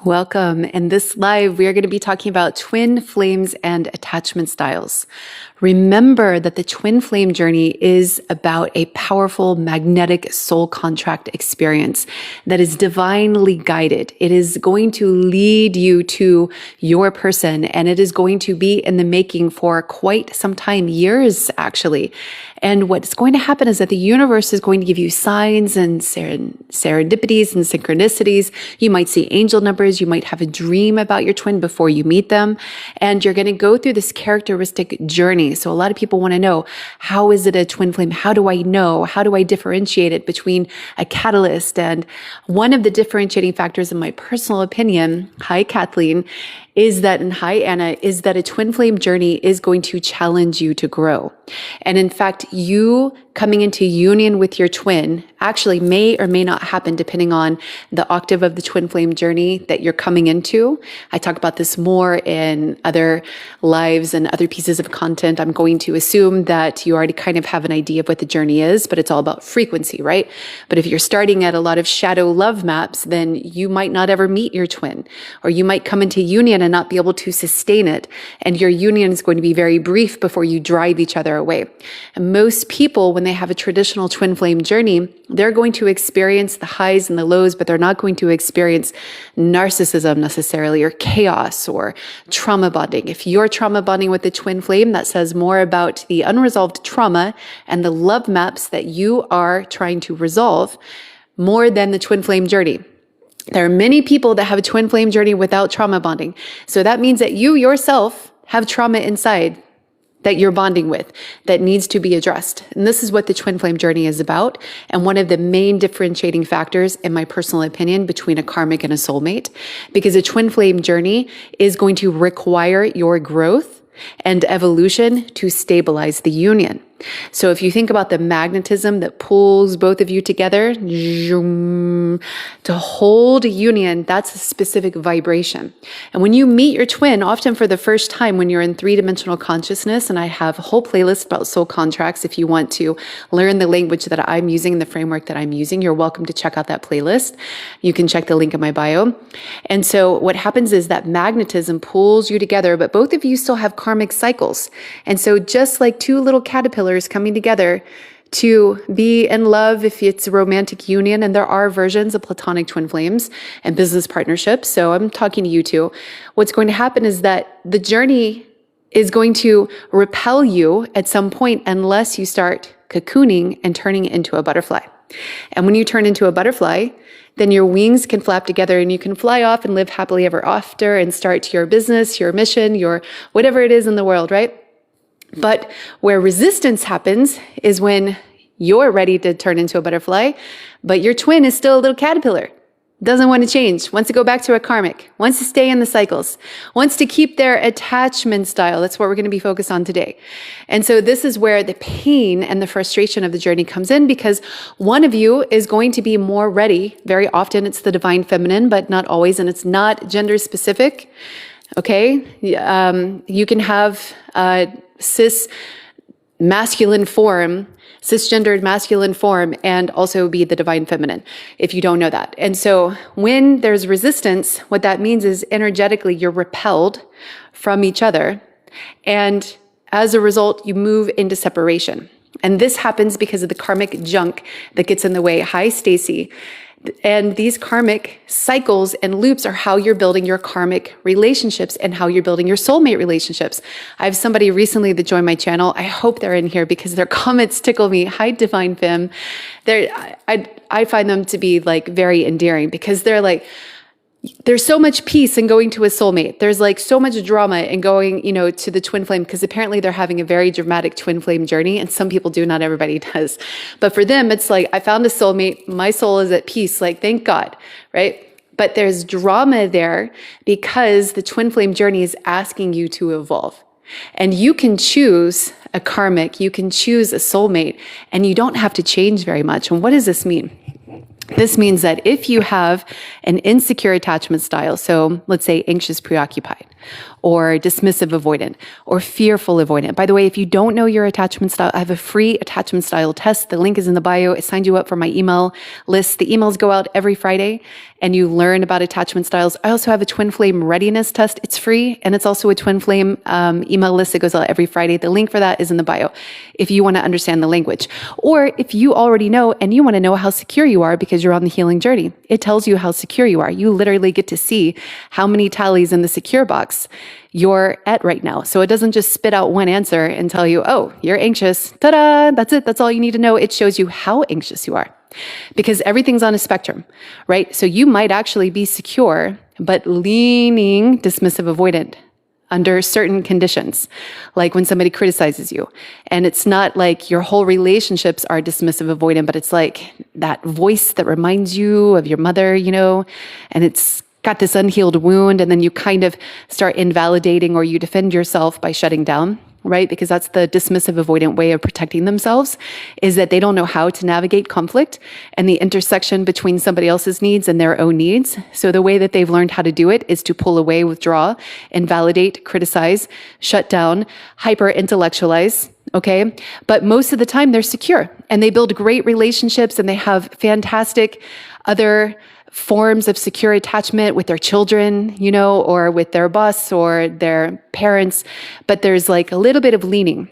Welcome. In this live, we are going to be talking about twin flames and attachment styles. Remember that the twin flame journey is about a powerful magnetic soul contract experience that is divinely guided. It is going to lead you to your person, and it is going to be in the making for quite some time, years actually. And what's going to happen is that the universe is going to give you signs and serendipities and synchronicities. You might see angel numbers. You might have a dream about your twin before you meet them. And you're going to go through this characteristic journey. So a lot of people want to know, how is it a twin flame? How do I know? How do I differentiate it between a catalyst? And one of the differentiating factors, in my personal opinion, hi Kathleen, is that, and hi Anna, is that a twin flame journey is going to challenge you to grow. And in fact, you coming into union with your twin actually may or may not happen depending on the octave of the twin flame journey that you're coming into. I talk about this more in other lives and other pieces of content. I'm going to assume that you already kind of have an idea of what the journey is, but it's all about frequency, right? But if you're starting at a lot of shadow love maps, then you might not ever meet your twin, or you might come into union and not be able to sustain it. And your union is going to be very brief before you drive each other away. And most people, when they have a traditional twin flame journey, they're going to experience the highs and the lows, but they're not going to experience narcissism necessarily, or chaos, or trauma bonding. If you're trauma bonding with the twin flame, that says more about the unresolved trauma and the love maps that you are trying to resolve more than the twin flame journey. There are many people that have a twin flame journey without trauma bonding. So that means that you yourself have trauma inside that you're bonding with that needs to be addressed. And this is what the twin flame journey is about. And one of the main differentiating factors, in my personal opinion, between a karmic and a soulmate, because a twin flame journey is going to require your growth and evolution to stabilize the union. So if you think about the magnetism that pulls both of you together to hold a union, that's a specific vibration. And when you meet your twin, often for the first time when you're in three-dimensional consciousness, and I have a whole playlist about soul contracts, if you want to learn the language that I'm using, the framework that I'm using, you're welcome to check out that playlist. You can check the link in my bio. And so what happens is that magnetism pulls you together, but both of you still have karmic cycles. And so just like two little caterpillars coming together to be in love, if it's a romantic union, and there are versions of platonic twin flames and business partnerships. So I'm talking to you too. What's going to happen is that the journey is going to repel you at some point unless you start cocooning and turning into a butterfly. And when you turn into a butterfly, then your wings can flap together and you can fly off and live happily ever after and start your business, your mission, your whatever it is in the world, right? But where resistance happens is when you're ready to turn into a butterfly, but your twin is still a little caterpillar, doesn't want to change, wants to go back to a karmic, wants to stay in the cycles, wants to keep their attachment style. That's what we're going to be focused on today. And so this is where the pain and the frustration of the journey comes in, because one of you is going to be more ready. Very often it's the divine feminine, but not always, and it's not gender specific. Okay? You can have cis masculine form, cisgendered masculine form, and also be the divine feminine, if you don't know that. And so when there's resistance, what that means is energetically you're repelled from each other. And as a result, you move into separation. And this happens because of the karmic junk that gets in the way. Hi, Stacy. And these karmic cycles and loops are how you're building your karmic relationships and how you're building your soulmate relationships. I have somebody recently that joined my channel. I hope they're in here because their comments tickle me. Hi, Divine Femme. I find them to be like very endearing because they're like, there's so much peace in going to a soulmate. There's like so much drama in going, to the twin flame, because apparently they're having a very dramatic twin flame journey. And some people do, not everybody does. But for them, it's like, I found a soulmate. My soul is at peace. Like, thank God, right? But there's drama there because the twin flame journey is asking you to evolve. And you can choose a karmic, you can choose a soulmate, and you don't have to change very much. And what does this mean? This means that if you have an insecure attachment style, so let's say anxious preoccupied, or dismissive avoidant, or fearful avoidant. By the way, if you don't know your attachment style, I have a free attachment style test. The link is in the bio. It signed you up for my email list. The emails go out every Friday and you learn about attachment styles. I also have a twin flame readiness test. It's free. And it's also a twin flame email list that goes out every Friday. The link for that is in the bio if you want to understand the language. Or if you already know and you want to know how secure you are because you're on the healing journey, it tells you how secure you are. You literally get to see how many tallies in the secure box you're at right now. So it doesn't just spit out one answer and tell you, oh, you're anxious. Ta-da, that's it. That's all you need to know. It shows you how anxious you are because everything's on a spectrum, right? So you might actually be secure, but leaning dismissive avoidant under certain conditions, like when somebody criticizes you. And it's not like your whole relationships are dismissive avoidant, but it's like that voice that reminds you of your mother, and it's got this unhealed wound, and then you kind of start invalidating or you defend yourself by shutting down, right? Because that's the dismissive avoidant way of protecting themselves, is that they don't know how to navigate conflict and the intersection between somebody else's needs and their own needs. So the way that they've learned how to do it is to pull away, withdraw, invalidate, criticize, shut down, hyper-intellectualize, okay? But most of the time they're secure and they build great relationships and they have fantastic other forms of secure attachment with their children, or with their boss or their parents, but there's like a little bit of leaning.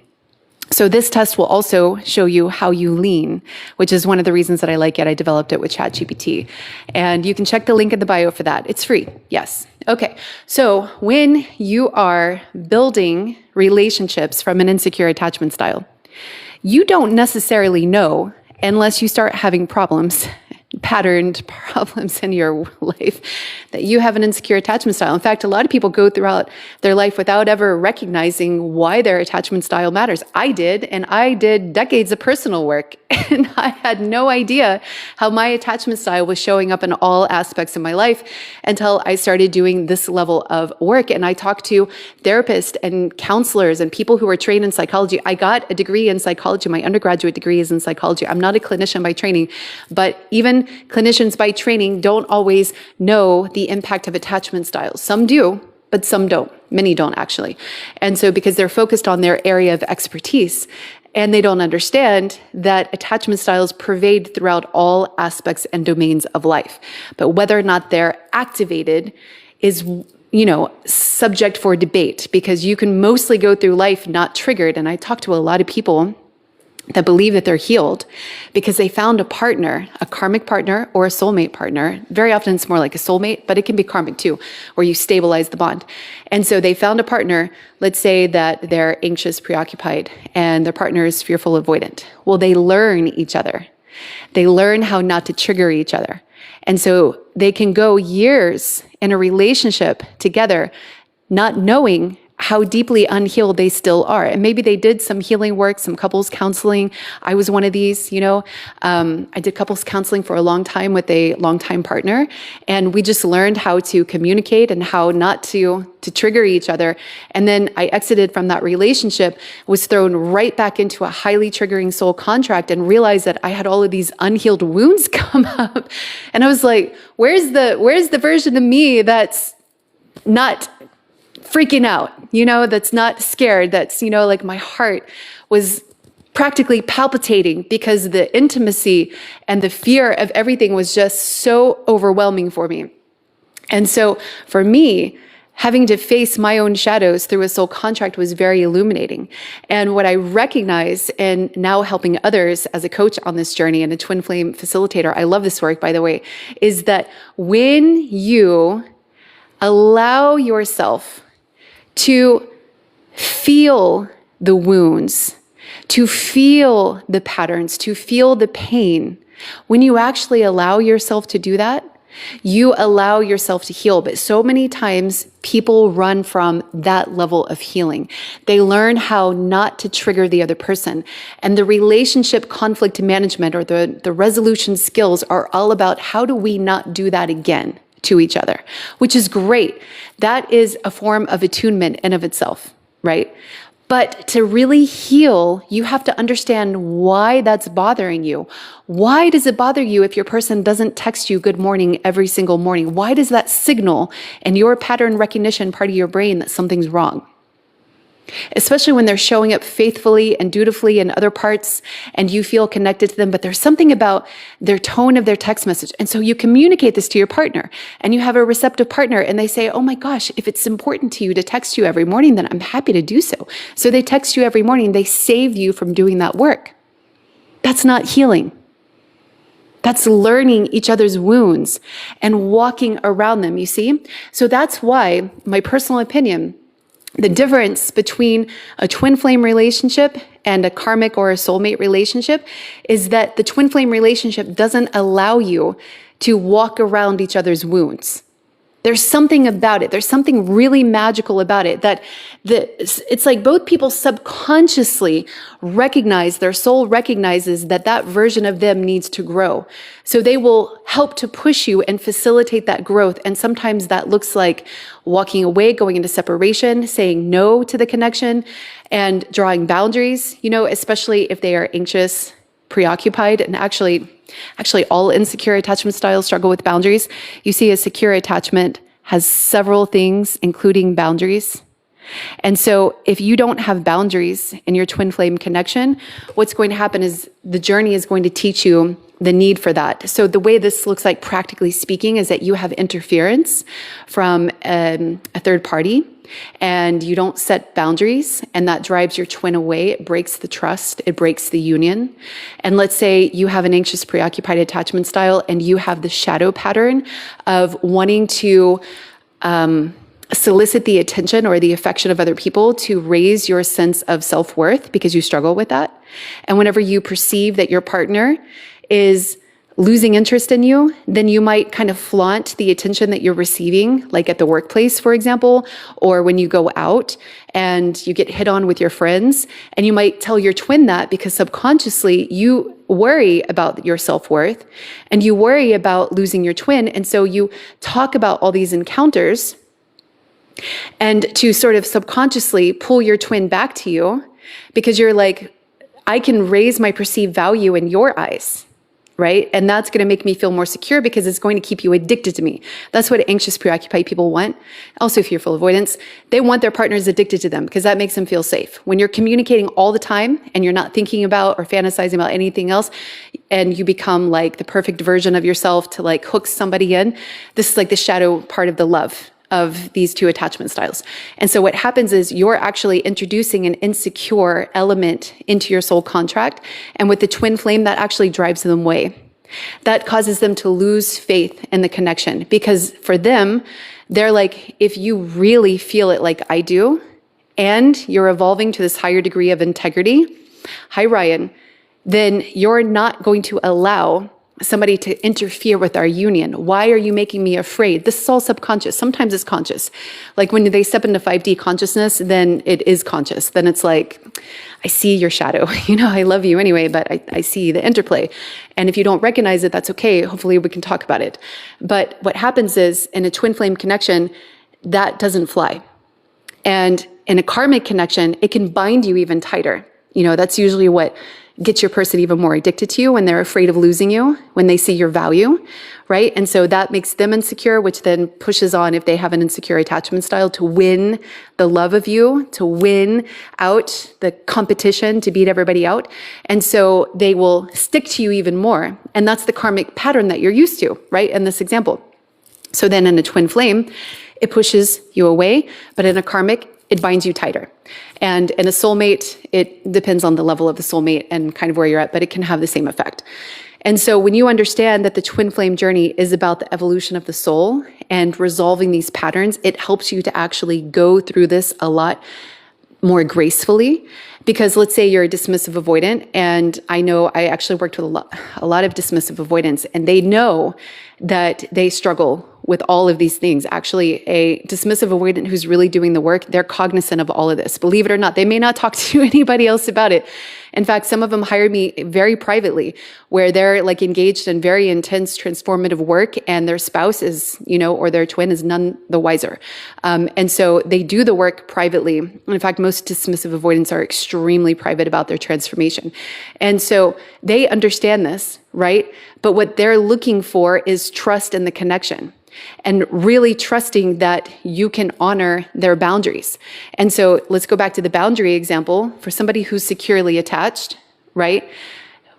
So this test will also show you how you lean, which is one of the reasons that I like it. I developed it with ChatGPT. And you can check the link in the bio for that. It's free. Yes. Okay. So when you are building relationships from an insecure attachment style, you don't necessarily know unless you start having patterned problems in your life, that you have an insecure attachment style. In fact, a lot of people go throughout their life without ever recognizing why their attachment style matters. I did, and I did decades of personal work, and I had no idea how my attachment style was showing up in all aspects of my life until I started doing this level of work. And I talked to therapists and counselors and people who were trained in psychology. I got a degree in psychology. My undergraduate degree is in psychology. I'm not a clinician by training, but even clinicians by training don't always know the impact of attachment styles. Some do, but some don't. Many don't actually. And so because they're focused on their area of expertise and they don't understand that attachment styles pervade throughout all aspects and domains of life. But whether or not they're activated is subject for debate because you can mostly go through life not triggered. And I talk to a lot of people that believe that they're healed because they found a partner, a karmic partner or a soulmate partner. Very often it's more like a soulmate, but it can be karmic too, where you stabilize the bond. And so they found a partner, let's say that they're anxious, preoccupied, and their partner is fearful, avoidant. Well, they learn each other. They learn how not to trigger each other. And so they can go years in a relationship together, not knowing how deeply unhealed they still are. And maybe they did some healing work, some couples counseling. I was one of these, I did couples counseling for a long time with a longtime partner. And we just learned how to communicate and how not to trigger each other. And then I exited from that relationship, was thrown right back into a highly triggering soul contract and realized that I had all of these unhealed wounds come up. And I was like, where's the version of me that's not freaking out, that's not scared, that's, like my heart was practically palpitating because the intimacy and the fear of everything was just so overwhelming for me. And so for me, having to face my own shadows through a soul contract was very illuminating. And what I recognize, and now helping others as a coach on this journey and a twin flame facilitator, I love this work, by the way, is that when you allow yourself to feel the wounds, to feel the patterns, to feel the pain. When you actually allow yourself to do that, you allow yourself to heal. But so many times people run from that level of healing. They learn how not to trigger the other person. And the relationship conflict management or the resolution skills are all about how do we not do that again to each other, which is great. That is a form of attunement in of itself, right? But to really heal, you have to understand why that's bothering you. Why does it bother you if your person doesn't text you good morning every single morning? Why does that signal in your pattern recognition part of your brain that something's wrong? Especially when they're showing up faithfully and dutifully in other parts and you feel connected to them, but there's something about their tone of their text message. And so you communicate this to your partner and you have a receptive partner and they say, oh my gosh, if it's important to you to text you every morning, then I'm happy to do so. So they text you every morning. They save you from doing that work. That's not healing. That's learning each other's wounds and walking around them, you see? So that's why, my personal opinion, the difference between a twin flame relationship and a karmic or a soulmate relationship is that the twin flame relationship doesn't allow you to walk around each other's wounds. There's something about it. There's something really magical about it that it's like both people subconsciously recognize, their soul recognizes that that version of them needs to grow. So they will help to push you and facilitate that growth. And sometimes that looks like walking away, going into separation, saying no to the connection, and drawing boundaries, especially if they are anxious, preoccupied, and actually all insecure attachment styles struggle with boundaries. You see, a secure attachment has several things, including boundaries. And so if you don't have boundaries in your twin flame connection, what's going to happen is the journey is going to teach you the need for that. So the way this looks like, practically speaking, is that you have interference from a third party and you don't set boundaries, and that drives your twin away. It breaks the trust. It breaks the union. And let's say you have an anxious, preoccupied attachment style and you have the shadow pattern of wanting to solicit the attention or the affection of other people to raise your sense of self-worth because you struggle with that. And whenever you perceive that your partner is losing interest in you, then you might kind of flaunt the attention that you're receiving, like at the workplace, for example, or when you go out and you get hit on with your friends. And you might tell your twin that because subconsciously you worry about your self-worth and you worry about losing your twin. And so you talk about all these encounters and to sort of subconsciously pull your twin back to you because you're like, I can raise my perceived value in your eyes. Right? And that's going to make me feel more secure because it's going to keep you addicted to me. That's what anxious, preoccupied people want. Also fearful avoidance. They want their partners addicted to them because that makes them feel safe. When you're communicating all the time and you're not thinking about or fantasizing about anything else, and you become like the perfect version of yourself to like hook somebody in, this is like the shadow part of the love of these two attachment styles. And so what happens is you're actually introducing an insecure element into your soul contract. And with the twin flame, that actually drives them away. That causes them to lose faith in the connection because for them, they're like, if you really feel it like I do, and you're evolving to this higher degree of integrity, hi Ryan, then you're not going to allow somebody to interfere with our union. Why are you making me afraid? This is all subconscious. Sometimes it's conscious. Like when they step into 5D consciousness, then it is conscious. Then it's like, I see your shadow. I love you anyway, but I see the interplay. And if you don't recognize it, that's okay. Hopefully we can talk about it. But what happens is in a twin flame connection, that doesn't fly. And in a karmic connection, it can bind you even tighter. That's usually what gets your person even more addicted to you when they're afraid of losing you, when they see your value, right? And so that makes them insecure, which then pushes on, if they have an insecure attachment style, to win the love of you, to win out the competition, to beat everybody out. And so they will stick to you even more. And that's the karmic pattern that you're used to, right? In this example. So then in a twin flame, it pushes you away, but in a karmic, it binds you tighter. And in a soulmate, it depends on the level of the soulmate and kind of where you're at, but it can have the same effect. And so when you understand that the twin flame journey is about the evolution of the soul and resolving these patterns, it helps you to actually go through this a lot more gracefully Because let's say you're a dismissive avoidant, and I know I actually worked with a lot of dismissive avoidants, and they know that they struggle with all of these things. Actually, a dismissive avoidant who's really doing the work, they're cognizant of all of this. Believe it or not, they may not talk to anybody else about it. In fact, some of them hire me very privately, where they're like engaged in very intense transformative work, and their spouse is, or their twin is none the wiser. And so they do the work privately. In fact, most dismissive avoidants are extremely private about their transformation. And so they understand this, right? But what they're looking for is trust in the connection, and really trusting that you can honor their boundaries. And so let's go back to the boundary example. For somebody who's securely attached, right?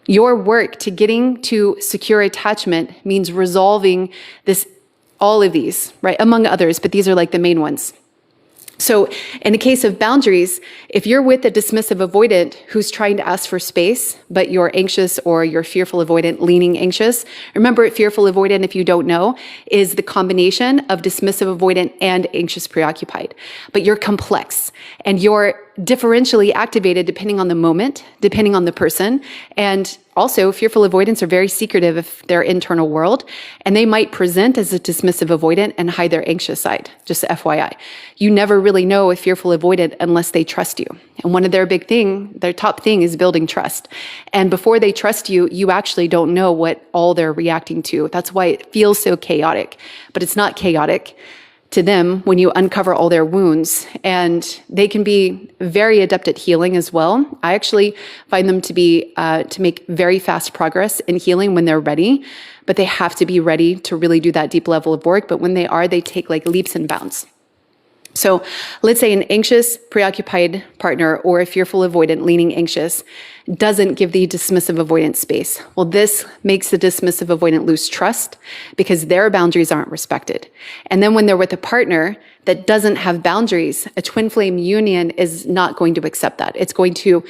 Your work to getting to secure attachment means resolving all of these, right? Among others, but these are like the main ones. So in the case of boundaries, if you're with a dismissive avoidant who's trying to ask for space, but you're anxious or you're fearful avoidant, leaning anxious, remember fearful avoidant, if you don't know, is the combination of dismissive avoidant and anxious preoccupied. But you're complex and you're differentially activated depending on the moment, depending on the person. And also, fearful avoidants are very secretive of their internal world, and they might present as a dismissive avoidant and hide their anxious side, just FYI. You never really know a fearful avoidant unless they trust you. And one of their top thing is building trust. And before they trust you, you actually don't know what all they're reacting to. That's why it feels so chaotic, but it's not chaotic to them when you uncover all their wounds. And they can be very adept at healing as well. I actually find them to make very fast progress in healing when they're ready, but they have to be ready to really do that deep level of work. But when they are, they take like leaps and bounds. So let's say an anxious, preoccupied partner or a fearful avoidant leaning anxious doesn't give the dismissive avoidant space. Well, this makes the dismissive avoidant lose trust because their boundaries aren't respected. And then when they're with a partner that doesn't have boundaries, a twin flame union is not going to accept that. It's going to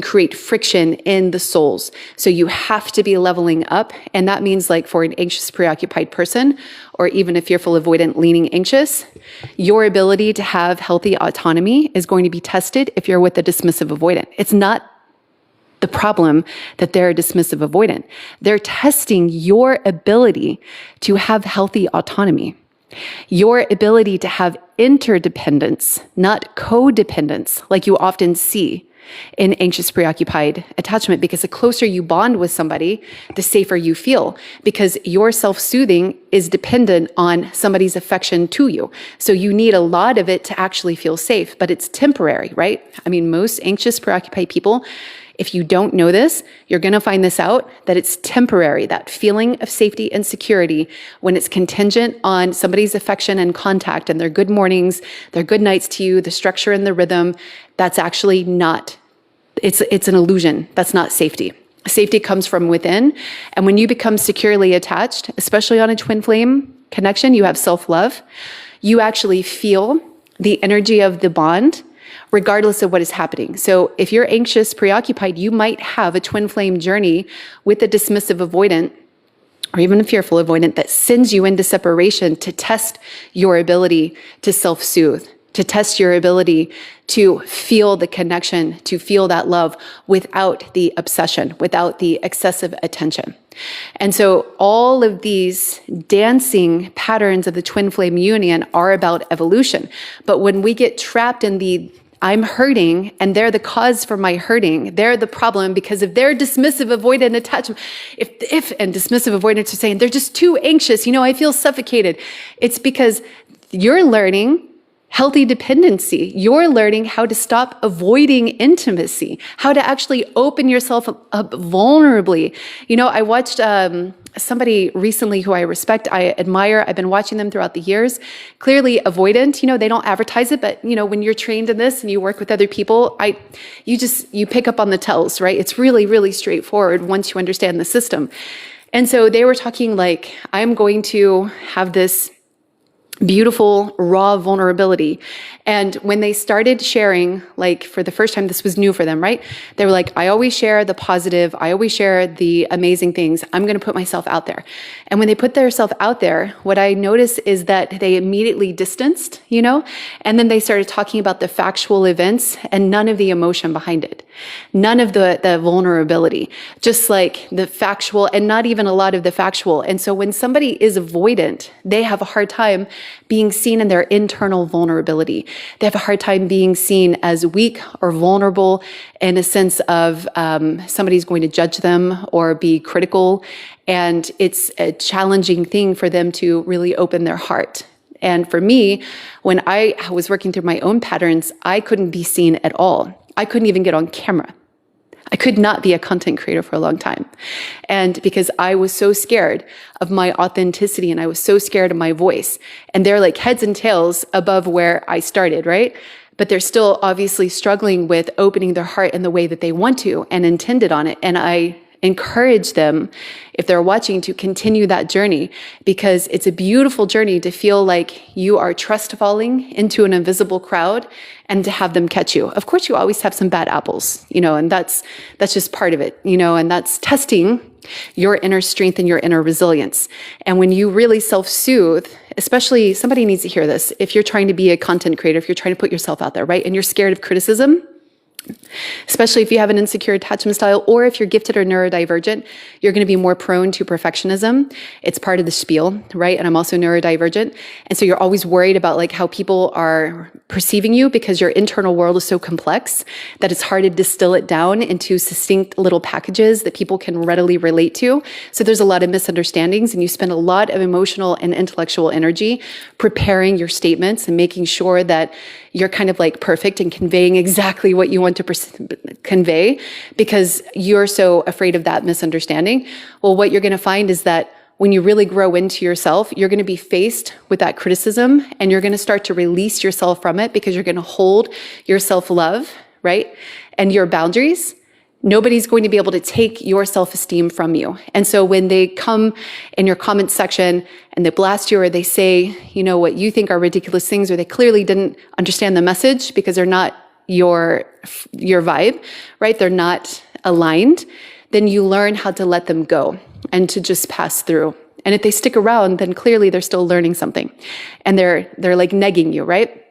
create friction in the souls. So you have to be leveling up. And that means like for an anxious, preoccupied person, or even a fearful avoidant leaning anxious, your ability to have healthy autonomy is going to be tested if you're with a dismissive avoidant. It's not the problem that they're a dismissive avoidant. They're testing your ability to have healthy autonomy, your ability to have interdependence, not codependence, like you often see in anxious preoccupied attachment, because the closer you bond with somebody, the safer you feel, because your self-soothing is dependent on somebody's affection to you. So you need a lot of it to actually feel safe, but it's temporary, right? I mean, most anxious preoccupied people, if you don't know this, you're going to find this out, that it's temporary, that feeling of safety and security when it's contingent on somebody's affection and contact and their good mornings, their good nights to you, the structure and the rhythm. That's actually not, it's an illusion. That's not safety. Safety comes from within. And when you become securely attached, especially on a twin flame connection, you have self-love. You actually feel the energy of the bond regardless of what is happening. So if you're anxious, preoccupied, you might have a twin flame journey with a dismissive avoidant or even a fearful avoidant that sends you into separation to test your ability to self-soothe, to test your ability to feel the connection, to feel that love without the obsession, without the excessive attention. And so all of these dancing patterns of the twin flame union are about evolution. But when we get trapped in the I'm hurting and they're the cause for my hurting, they're the problem because of their dismissive avoidant attachment. If and dismissive avoidants are saying they're just too anxious, I feel suffocated. It's because you're learning healthy dependency. You're learning how to stop avoiding intimacy, how to actually open yourself up vulnerably. I watched somebody recently who I respect, I admire. I've been watching them throughout the years. Clearly avoidant, they don't advertise it, but when you're trained in this and you work with other people, you pick up on the tells, right? It's really, really straightforward once you understand the system. And so they were talking like, I'm going to have this beautiful, raw vulnerability. And when they started sharing, like for the first time, this was new for them, right? They were like, I always share the positive. I always share the amazing things. I'm going to put myself out there. And when they put themselves out there, what I noticed is that they immediately distanced, and then they started talking about the factual events and none of the emotion behind it. None of the vulnerability, just like the factual and not even a lot of the factual. And so when somebody is avoidant, they have a hard time being seen in their internal vulnerability. They have a hard time being seen as weak or vulnerable in a sense of somebody's going to judge them or be critical. And it's a challenging thing for them to really open their heart. And for me, when I was working through my own patterns, I couldn't be seen at all. I couldn't even get on camera. I could not be a content creator for a long time. And because I was so scared of my authenticity and I was so scared of my voice. And they're like heads and tails above where I started, right? But they're still obviously struggling with opening their heart in the way that they want to and intended on it. And I encourage them, if they're watching, to continue that journey, because it's a beautiful journey to feel like you are trust falling into an invisible crowd and to have them catch you. Of course, you always have some bad apples, and that's just part of it, and that's testing your inner strength and your inner resilience. And when you really self-soothe, especially somebody needs to hear this, if you're trying to be a content creator, if you're trying to put yourself out there, right? And you're scared of criticism, especially if you have an insecure attachment style, or if you're gifted or neurodivergent, you're going to be more prone to perfectionism. It's part of the spiel, right? And I'm also neurodivergent. And so you're always worried about like how people are perceiving you because your internal world is so complex that it's hard to distill it down into succinct little packages that people can readily relate to. So there's a lot of misunderstandings, and you spend a lot of emotional and intellectual energy preparing your statements and making sure that you're kind of like perfect and conveying exactly what you want to convey because you're so afraid of that misunderstanding. Well, what you're going to find is that when you really grow into yourself, you're going to be faced with that criticism and you're going to start to release yourself from it because you're going to hold your self-love, right? And your boundaries. Nobody's going to be able to take your self-esteem from you. And so when they come in your comment section and they blast you or they say, what you think are ridiculous things, or they clearly didn't understand the message because they're not your vibe, right? They're not aligned. Then you learn how to let them go and to just pass through. And if they stick around, then clearly they're still learning something and they're like negging you, right?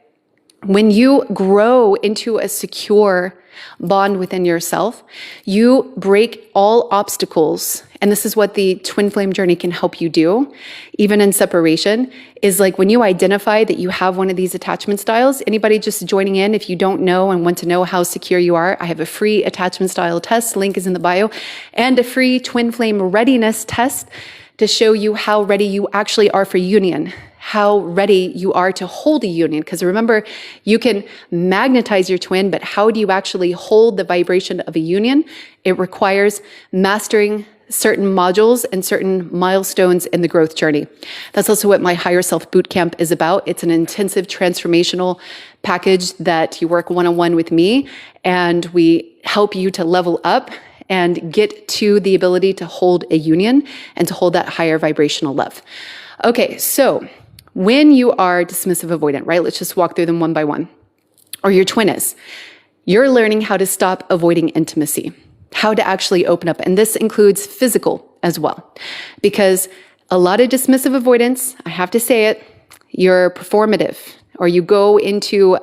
When you grow into a secure bond within yourself, you break all obstacles. And this is what the twin flame journey can help you do, even in separation, is like when you identify that you have one of these attachment styles, anybody just joining in, if you don't know and want to know how secure you are, I have a free attachment style test, link is in the bio, and a free twin flame readiness test to show you how ready you actually are for union, how ready you are to hold a union. Because remember, you can magnetize your twin, but how do you actually hold the vibration of a union? It requires mastering certain modules and certain milestones in the growth journey. That's also what my Higher Self Bootcamp is about. It's an intensive transformational package that you work one-on-one with me, and we help you to level up and get to the ability to hold a union and to hold that higher vibrational love. Okay, so when you are dismissive avoidant, right? Let's just walk through them one by one. Or your twin is. You're learning how to stop avoiding intimacy, how to actually open up. And this includes physical as well. Because a lot of dismissive avoidance, I have to say it, you're performative, or you go into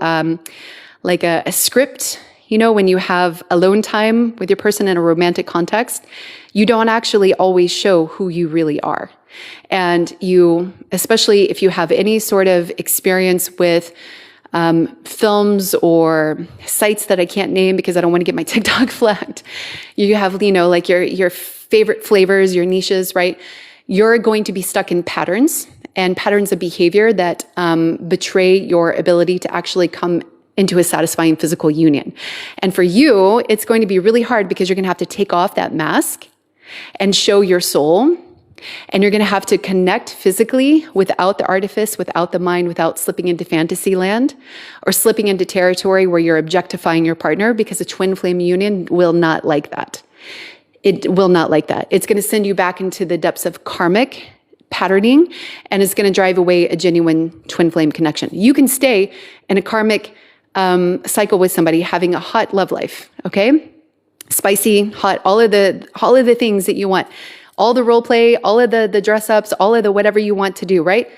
like a script. When you have alone time with your person in a romantic context, you don't actually always show who you really are. And you, especially if you have any sort of experience with films or sites that I can't name because I don't want to get my TikTok flagged, you have, like your favorite flavors, your niches, right? You're going to be stuck in patterns and patterns of behavior that betray your ability to actually come into a satisfying physical union. And for you, it's going to be really hard because you're going to have to take off that mask and show your soul. And you're going to have to connect physically without the artifice, without the mind, without slipping into fantasy land or slipping into territory where you're objectifying your partner, because a twin flame union will not like that. It will not like that. It's going to send you back into the depths of karmic patterning, and it's going to drive away a genuine twin flame connection. You can stay in a karmic cycle with somebody having a hot love life, okay? Spicy, hot, all of the things that you want, all the role play, all of the dress ups, all of the whatever you want to do, right?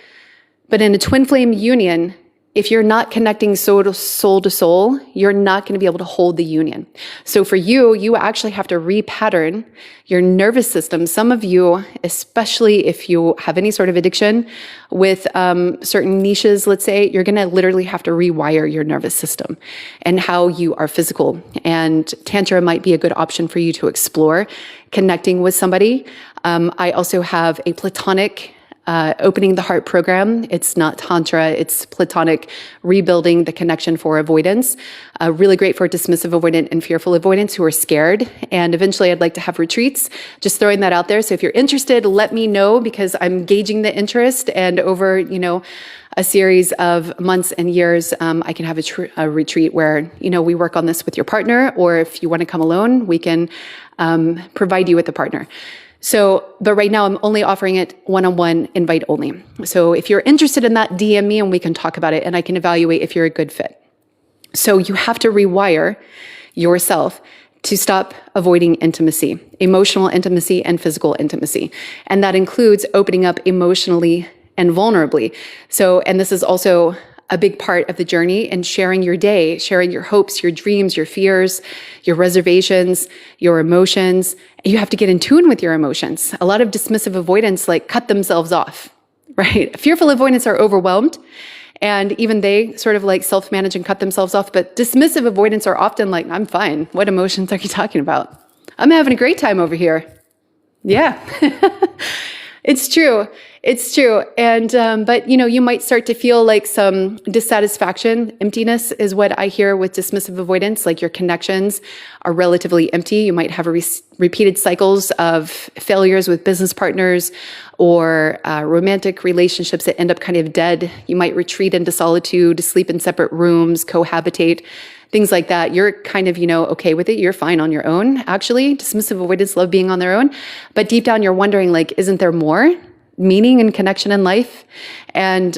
But in a twin flame union, if you're not connecting soul to soul, you're not going to be able to hold the union. So for you, you actually have to repattern your nervous system. Some of you, especially if you have any sort of addiction with certain niches, let's say, you're going to literally have to rewire your nervous system and how you are physical. And Tantra might be a good option for you to explore connecting with somebody. I also have a platonic opening the heart program. It's not Tantra, it's platonic, rebuilding the connection for avoidance. Really great for dismissive avoidant and fearful avoidants who are scared. And eventually I'd like to have retreats. Just throwing that out there. So if you're interested, let me know, because I'm gauging the interest, and over, a series of months and years, I can have a retreat where, we work on this with your partner, or if you want to come alone, we can provide you with a partner. So, but right now I'm only offering it one-on-one, invite only. So if you're interested in that, DM me and we can talk about it, and I can evaluate if you're a good fit. So you have to rewire yourself to stop avoiding intimacy, emotional intimacy and physical intimacy. And that includes opening up emotionally and vulnerably. So, and this is also a big part of the journey, and sharing your day, sharing your hopes, your dreams, your fears, your reservations, your emotions. You have to get in tune with your emotions. A lot of dismissive avoidants cut themselves off, right? Fearful avoidants are overwhelmed, and even they sort of self-manage and cut themselves off. But dismissive avoidants are often I'm fine. What emotions are you talking about? I'm having a great time over here. Yeah. It's true. It's true. And, but you might start to feel some dissatisfaction. Emptiness is what I hear with dismissive avoidance. Your connections are relatively empty. You might have repeated cycles of failures with business partners or romantic relationships that end up kind of dead. You might retreat into solitude, sleep in separate rooms, cohabitate, things like that. You're kind of, okay with it. You're fine on your own. Actually, dismissive avoidants love being on their own. But deep down, you're wondering, isn't there more meaning and connection in life? And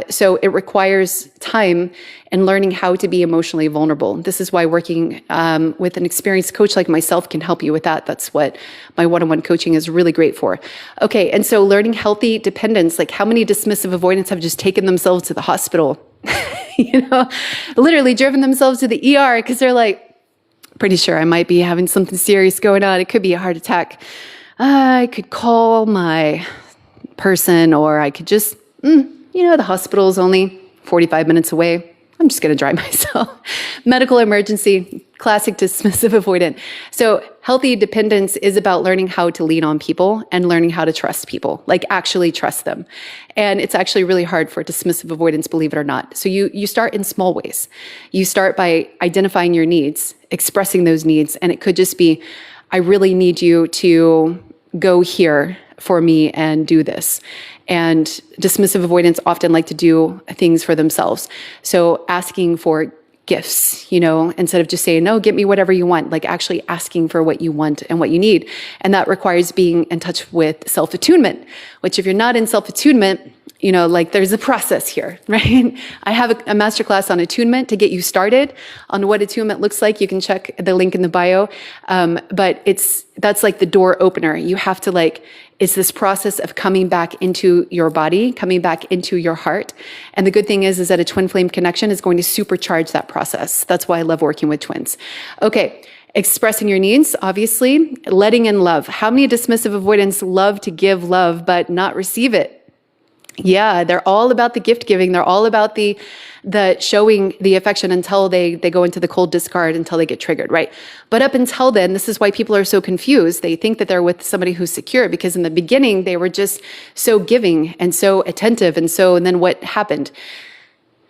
so it requires time and learning how to be emotionally vulnerable. This is why working with an experienced coach like myself can help you with that. That's what my one-on-one coaching is really great for. Okay, and so learning healthy dependence, how many dismissive avoidants have just taken themselves to the hospital? Literally driven themselves to the ER because they're pretty sure I might be having something serious going on. It could be a heart attack. I could call my person, or I could just, the hospital's only 45 minutes away. I'm just going to drive myself. Medical emergency, classic dismissive avoidant. So healthy dependence is about learning how to lean on people and learning how to trust people, actually trust them. And it's actually really hard for dismissive avoidance, believe it or not. So you start in small ways. You start by identifying your needs, expressing those needs. And it could just be, I really need you to go here for me and do this. And dismissive avoidants often like to do things for themselves. So asking for gifts, instead of just saying, no, get me whatever you want, actually asking for what you want and what you need. And that requires being in touch with self-attunement, which if you're not in self-attunement, there's a process here, right? I have a masterclass on attunement to get you started on what attunement looks like. You can check the link in the bio. But that's the door opener. You have to it's this process of coming back into your body, coming back into your heart. And the good thing is that a twin flame connection is going to supercharge that process. That's why I love working with twins. Okay. Expressing your needs, obviously. Letting in love. How many dismissive avoidants love to give love, but not receive it? Yeah, they're all about the gift giving. They're all about the showing the affection until they go into the cold discard, until they get triggered, right? But up until then, this is why people are so confused. They think that they're with somebody who's secure, because in the beginning, they were just so giving and so attentive. And then what happened?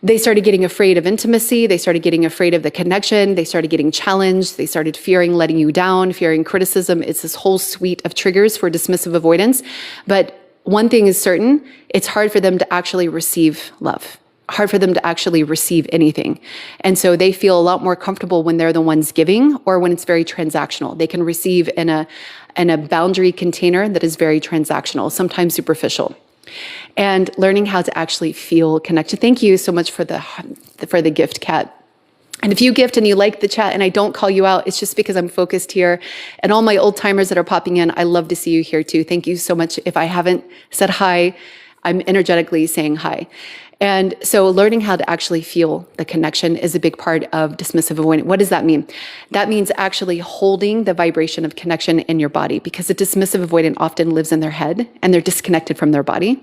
They started getting afraid of intimacy. They started getting afraid of the connection. They started getting challenged. They started fearing letting you down, fearing criticism. It's this whole suite of triggers for dismissive avoidance. But one thing is certain, it's hard for them to actually receive love, hard for them to actually receive anything. And so they feel a lot more comfortable when they're the ones giving, or when it's very transactional. They can receive in a boundary container that is very transactional, sometimes superficial. and learning how to actually feel connection. Thank you so much for the gift, Kat. And if you gift and you like the chat and I don't call you out, it's just because I'm focused here. And all my old timers that are popping in, I love to see you here too. Thank you so much. If I haven't said hi, I'm energetically saying hi. And so learning how to actually feel the connection is a big part of dismissive avoidant. What does that mean? That means actually holding the vibration of connection in your body, because a dismissive avoidant often lives in their head and they're disconnected from their body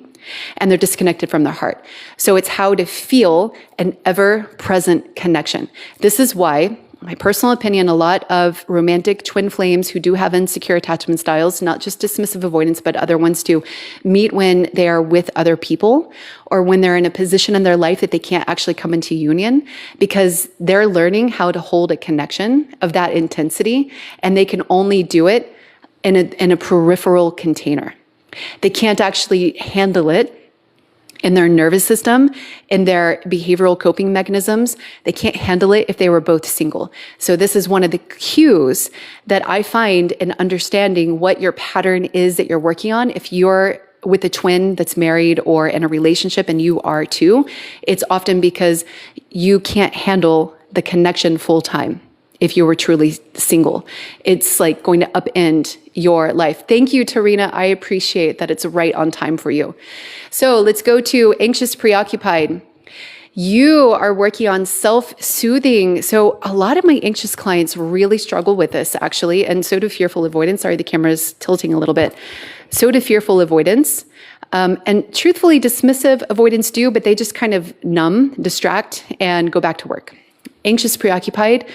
and they're disconnected from their heart. So it's how to feel an ever-present connection. This is why, my personal opinion, a lot of romantic twin flames who do have insecure attachment styles, not just dismissive avoidance, but other ones too, meet when they are with other people or when they're in a position in their life that they can't actually come into union, because they're learning how to hold a connection of that intensity, and they can only do it in a peripheral container. They can't actually handle it in their nervous system, in their behavioral coping mechanisms. They can't handle it if they were both single. So this is one of the cues that I find in understanding what your pattern is that you're working on. If you're with a twin that's married or in a relationship and you are too, it's often because you can't handle the connection full time. If you were truly single, it's like going to upend your life. Thank you, Tarina. I appreciate that it's right on time for you. So let's go to anxious, preoccupied. You are working on self-soothing. So a lot of my anxious clients really struggle with this, actually, and so do fearful avoidance. Sorry, the camera's tilting a little bit. So do fearful avoidance. And truthfully, dismissive avoidance do, but they just kind of numb, distract, and go back to work. Anxious, preoccupied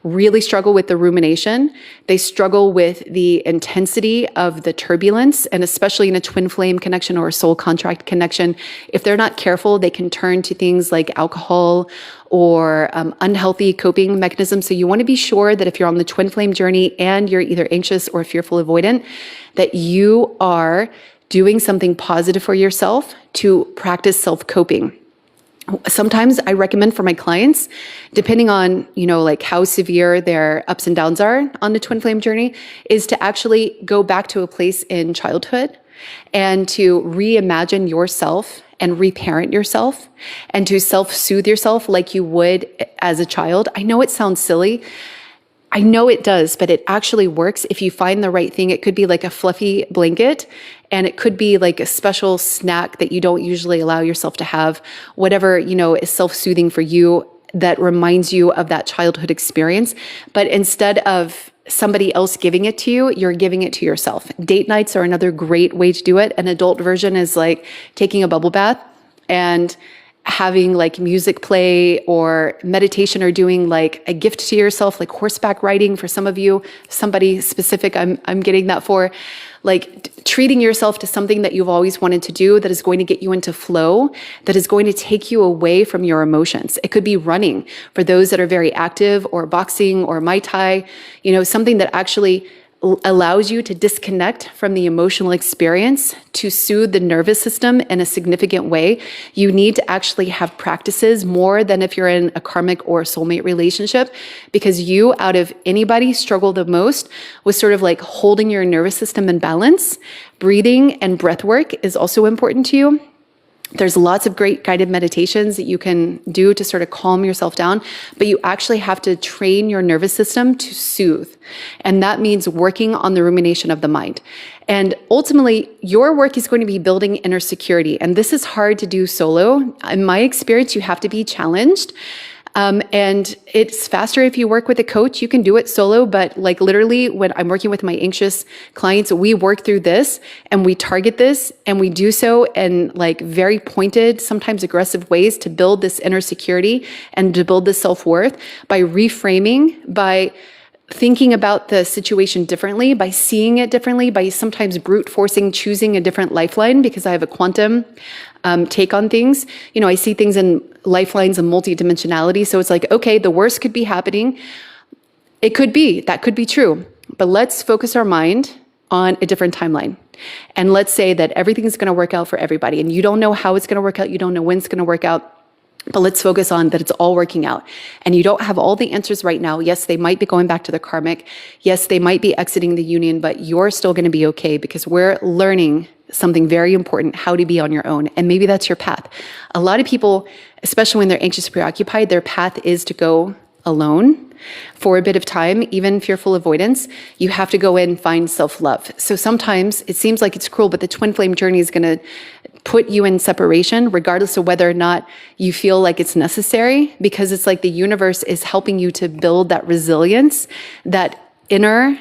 really struggle with the rumination. They struggle with the intensity of the turbulence, and especially in a twin flame connection or a soul contract connection, if they're not careful, they can turn to things like alcohol or unhealthy coping mechanisms. So you want to be sure that if you're on the twin flame journey and you're either anxious or fearful avoidant, that you are doing something positive for yourself to practice self-coping. Sometimes I recommend for my clients, depending on, like how severe their ups and downs are on the twin flame journey, is to actually go back to a place in childhood and to reimagine yourself and reparent yourself and to self-soothe yourself like you would as a child. I know it sounds silly. I know it does, but it actually works if you find the right thing. It could be like a fluffy blanket, and it could be like a special snack that you don't usually allow yourself to have, whatever, is self-soothing for you that reminds you of that childhood experience. But instead of somebody else giving it to you, you're giving it to yourself. Date nights are another great way to do it. An adult version is like taking a bubble bath and having like music play or meditation, or doing like a gift to yourself, like horseback riding for some of you, somebody specific I'm getting that for, like treating yourself to something that you've always wanted to do that is going to get you into flow, that is going to take you away from your emotions. It could be running for those that are very active, or boxing or Muay Thai, something that actually allows you to disconnect from the emotional experience, to soothe the nervous system in a significant way. You need to actually have practices more than if you're in a karmic or soulmate relationship, because you, out of anybody, struggle the most with sort of like holding your nervous system in balance. Breathing and breath work is also important to you. There's lots of great guided meditations that you can do to sort of calm yourself down, but you actually have to train your nervous system to soothe. And that means working on the rumination of the mind. And ultimately, your work is going to be building inner security. And this is hard to do solo. In my experience, you have to be challenged. And it's faster if you work with a coach. You can do it solo, but like literally when I'm working with my anxious clients, we work through this and we target this, and we do so in like very pointed, sometimes aggressive ways to build this inner security and to build this self-worth by reframing, by thinking about the situation differently, by seeing it differently, by sometimes brute forcing, choosing a different lifeline, because I have a quantum take on things. I see things in lifelines and multidimensionality. So it's like, okay, the worst could be happening. It could be, that could be true. But let's focus our mind on a different timeline. And let's say that everything's going to work out for everybody. And you don't know how it's going to work out. You don't know when it's going to work out. But let's focus on that it's all working out. And you don't have all the answers right now. Yes, they might be going back to the karmic. Yes, they might be exiting the union, but you're still going to be okay because we're learning something very important, how to be on your own. And maybe that's your path. A lot of people, especially when they're anxious, preoccupied, their path is to go alone for a bit of time. Even fearful avoidance, you have to go in and find self-love. So sometimes it seems like it's cruel, but the twin flame journey is going to put you in separation, regardless of whether or not you feel like it's necessary, because it's like the universe is helping you to build that resilience, that inner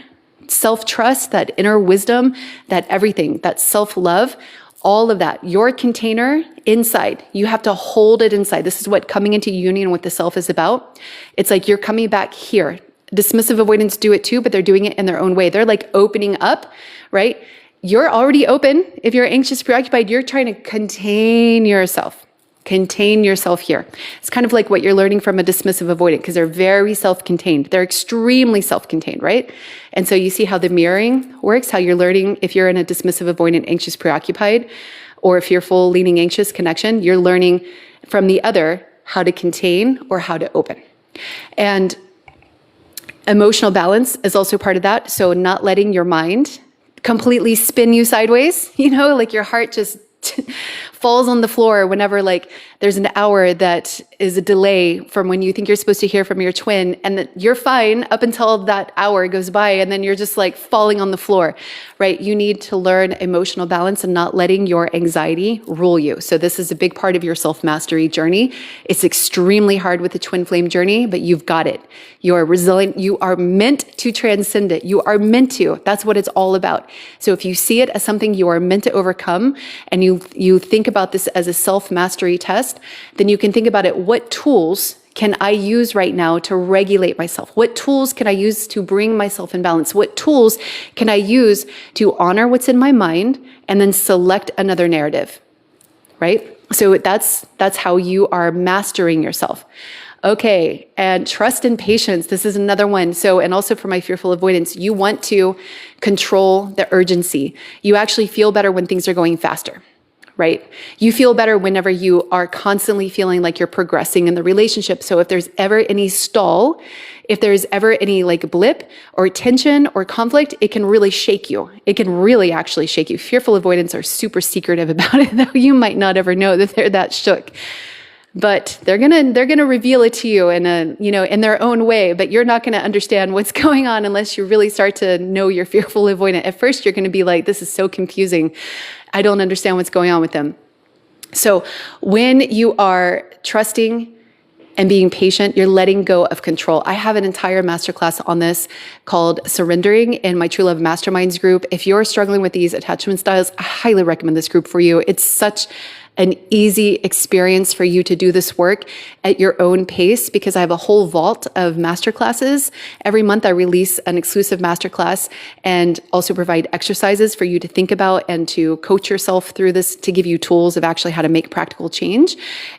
self-trust, that inner wisdom, that everything, that self-love, all of that. Your container inside, you have to hold it inside. This is what coming into union with the self is about. It's like you're coming back here. Dismissive avoidants do it too, but they're doing it in their own way. They're like opening up, right? You're already open. If you're anxious, preoccupied, you're trying to contain yourself. Contain yourself here. It's kind of like what you're learning from a dismissive avoidant because they're very self-contained. They're extremely self-contained, right? And so you see how the mirroring works, how you're learning if you're in a dismissive avoidant, anxious, preoccupied, or fearful, leaning, anxious connection, you're learning from the other how to contain or how to open. And emotional balance is also part of that. So not letting your mind completely spin you sideways, like your heart just falls on the floor whenever like there's an hour that is a delay from when you think you're supposed to hear from your twin, and that you're fine up until that hour goes by, and then you're just like falling on the floor, right? You need to learn emotional balance and not letting your anxiety rule you. So this is a big part of your self-mastery journey. It's extremely hard with the twin flame journey, but you've got it. You are resilient. You are meant to transcend it. You are meant to. That's what it's all about. So if you see it as something you are meant to overcome, and you think about this as a self-mastery test, then you can think about it. What tools can I use right now to regulate myself? What tools can I use to bring myself in balance? What tools can I use to honor what's in my mind and then select another narrative, right? So that's how you are mastering yourself. Okay, and trust and patience. This is another one. So, and also for my fearful avoidance, you want to control the urgency. You actually feel better when things are going faster, right? You feel better whenever you are constantly feeling like you're progressing in the relationship. So if there's ever any stall, if there's ever any like blip or tension or conflict, it can really shake you. It can really actually shake you. Fearful avoidants are super secretive about it, though you might not ever know that they're that shook. But they're gonna reveal it to you in in their own way. But you're not gonna understand what's going on unless you really start to know your fearful avoidant. At first, you're gonna be like, "This is so confusing. I don't understand what's going on with them." So when you are trusting and being patient, you're letting go of control. I have an entire masterclass on this called Surrendering in my True Love Masterminds group. If you're struggling with these attachment styles, I highly recommend this group for you. It's such an easy experience for you to do this work at your own pace because I have a whole vault of masterclasses. Every month I release an exclusive masterclass and also provide exercises for you to think about and to coach yourself through this to give you tools of actually how to make practical change.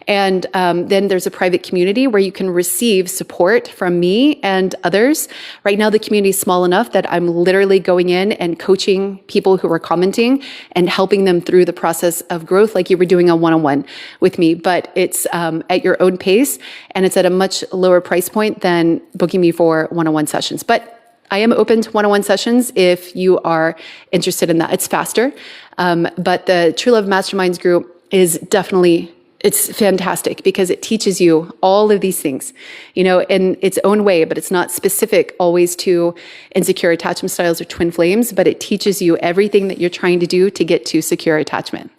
And then there's a private community where you can receive support from me and others. Right now the community is small enough that I'm literally going in and coaching people who are commenting and helping them through the process of growth like you were doing a one-on-one with me, but it's at your own pace and it's at a much lower price point than booking me for one-on-one sessions. But I am open to one-on-one sessions if you are interested in that. It's faster, but the True Love Masterminds group is definitely, it's fantastic because it teaches you all of these things, in its own way, but it's not specific always to insecure attachment styles or twin flames, but it teaches you everything that you're trying to do to get to secure attachment.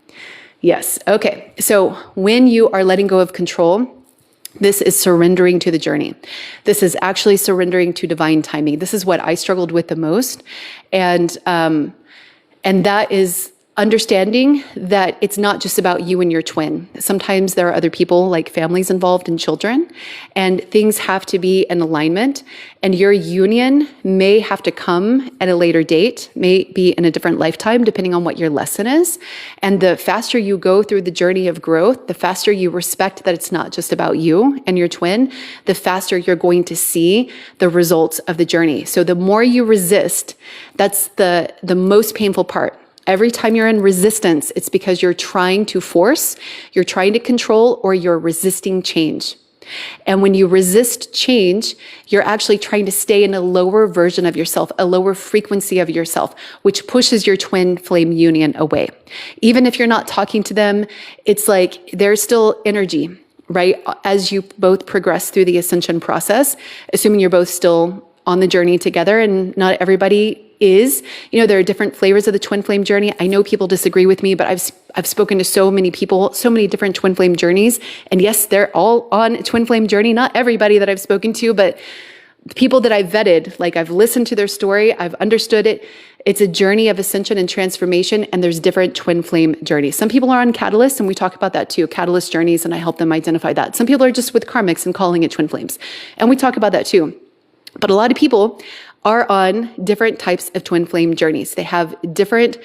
Yes. Okay. So when you are letting go of control, this is surrendering to the journey. This is actually surrendering to divine timing. This is what I struggled with the most. And that is understanding that it's not just about you and your twin. Sometimes there are other people like families involved and children, and things have to be in alignment, and your union may have to come at a later date, may be in a different lifetime, depending on what your lesson is. And the faster you go through the journey of growth, the faster you respect that it's not just about you and your twin, the faster you're going to see the results of the journey. So the more you resist, that's the most painful part. Every time you're in resistance, it's because you're trying to force, you're trying to control, or you're resisting change. And when you resist change, you're actually trying to stay in a lower version of yourself, a lower frequency of yourself, which pushes your twin flame union away. Even if you're not talking to them, it's like there's still energy, right? As you both progress through the ascension process, assuming you're both still on the journey together, and not everybody is. There are different flavors of the twin flame journey. I know people disagree with me, but I've spoken to so many people, so many different twin flame journeys. And yes, they're all on a twin flame journey. Not everybody that I've spoken to, but the people that I've vetted, like I've listened to their story, I've understood it. It's a journey of ascension and transformation, and there's different twin flame journeys. Some people are on catalysts, and we talk about that too, catalyst journeys, and I help them identify that. Some people are just with karmics and calling it twin flames, and we talk about that too. But a lot of people are on different types of twin flame journeys. They have different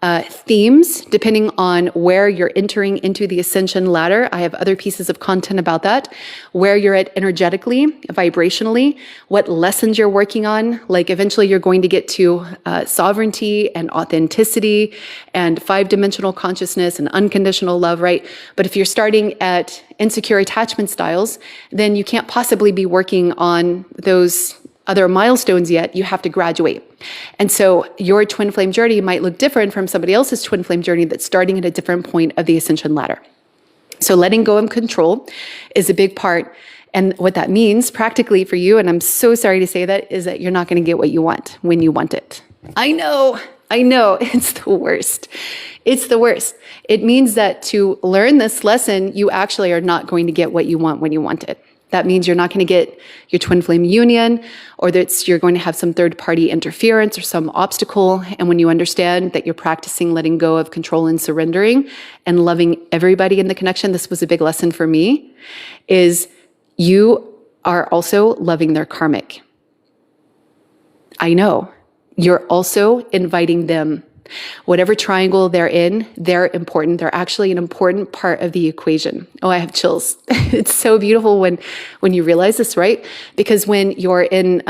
themes depending on where you're entering into the ascension ladder. I have other pieces of content about that, where you're at energetically, vibrationally, what lessons you're working on. Like eventually you're going to get to sovereignty and authenticity and 5-dimensional consciousness and unconditional love, right? But if you're starting at insecure attachment styles, then you can't possibly be working on those other milestones yet. You have to graduate. And so your twin flame journey might look different from somebody else's twin flame journey that's starting at a different point of the ascension ladder. So letting go of control is a big part. And what that means practically for you, and I'm so sorry to say that, is that you're not going to get what you want when you want it. I know, it's the worst. It's the worst. It means that to learn this lesson, you actually are not going to get what you want when you want it. That means you're not going to get your twin flame union, or that you're going to have some third-party interference or some obstacle. And when you understand that you're practicing letting go of control and surrendering and loving everybody in the connection, this was a big lesson for me, is you are also loving their karmic. I know. You're also inviting them. Whatever triangle they're in, they're important. They're actually an important part of the equation. Oh, I have chills. It's so beautiful when you realize this, right? Because when you're in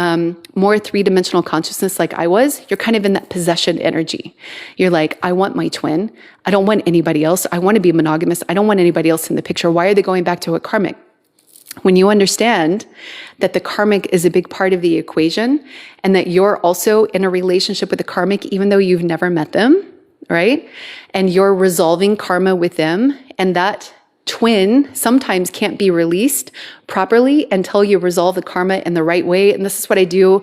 more 3-dimensional consciousness like I was, you're kind of in that possession energy. You're like, I want my twin. I don't want anybody else. I want to be monogamous. I don't want anybody else in the picture. Why are they going back to a karmic? When you understand that the karmic is a big part of the equation, and that you're also in a relationship with the karmic, even though you've never met them, right? And you're resolving karma with them, and that twin sometimes can't be released properly until you resolve the karma in the right way. And this is what I do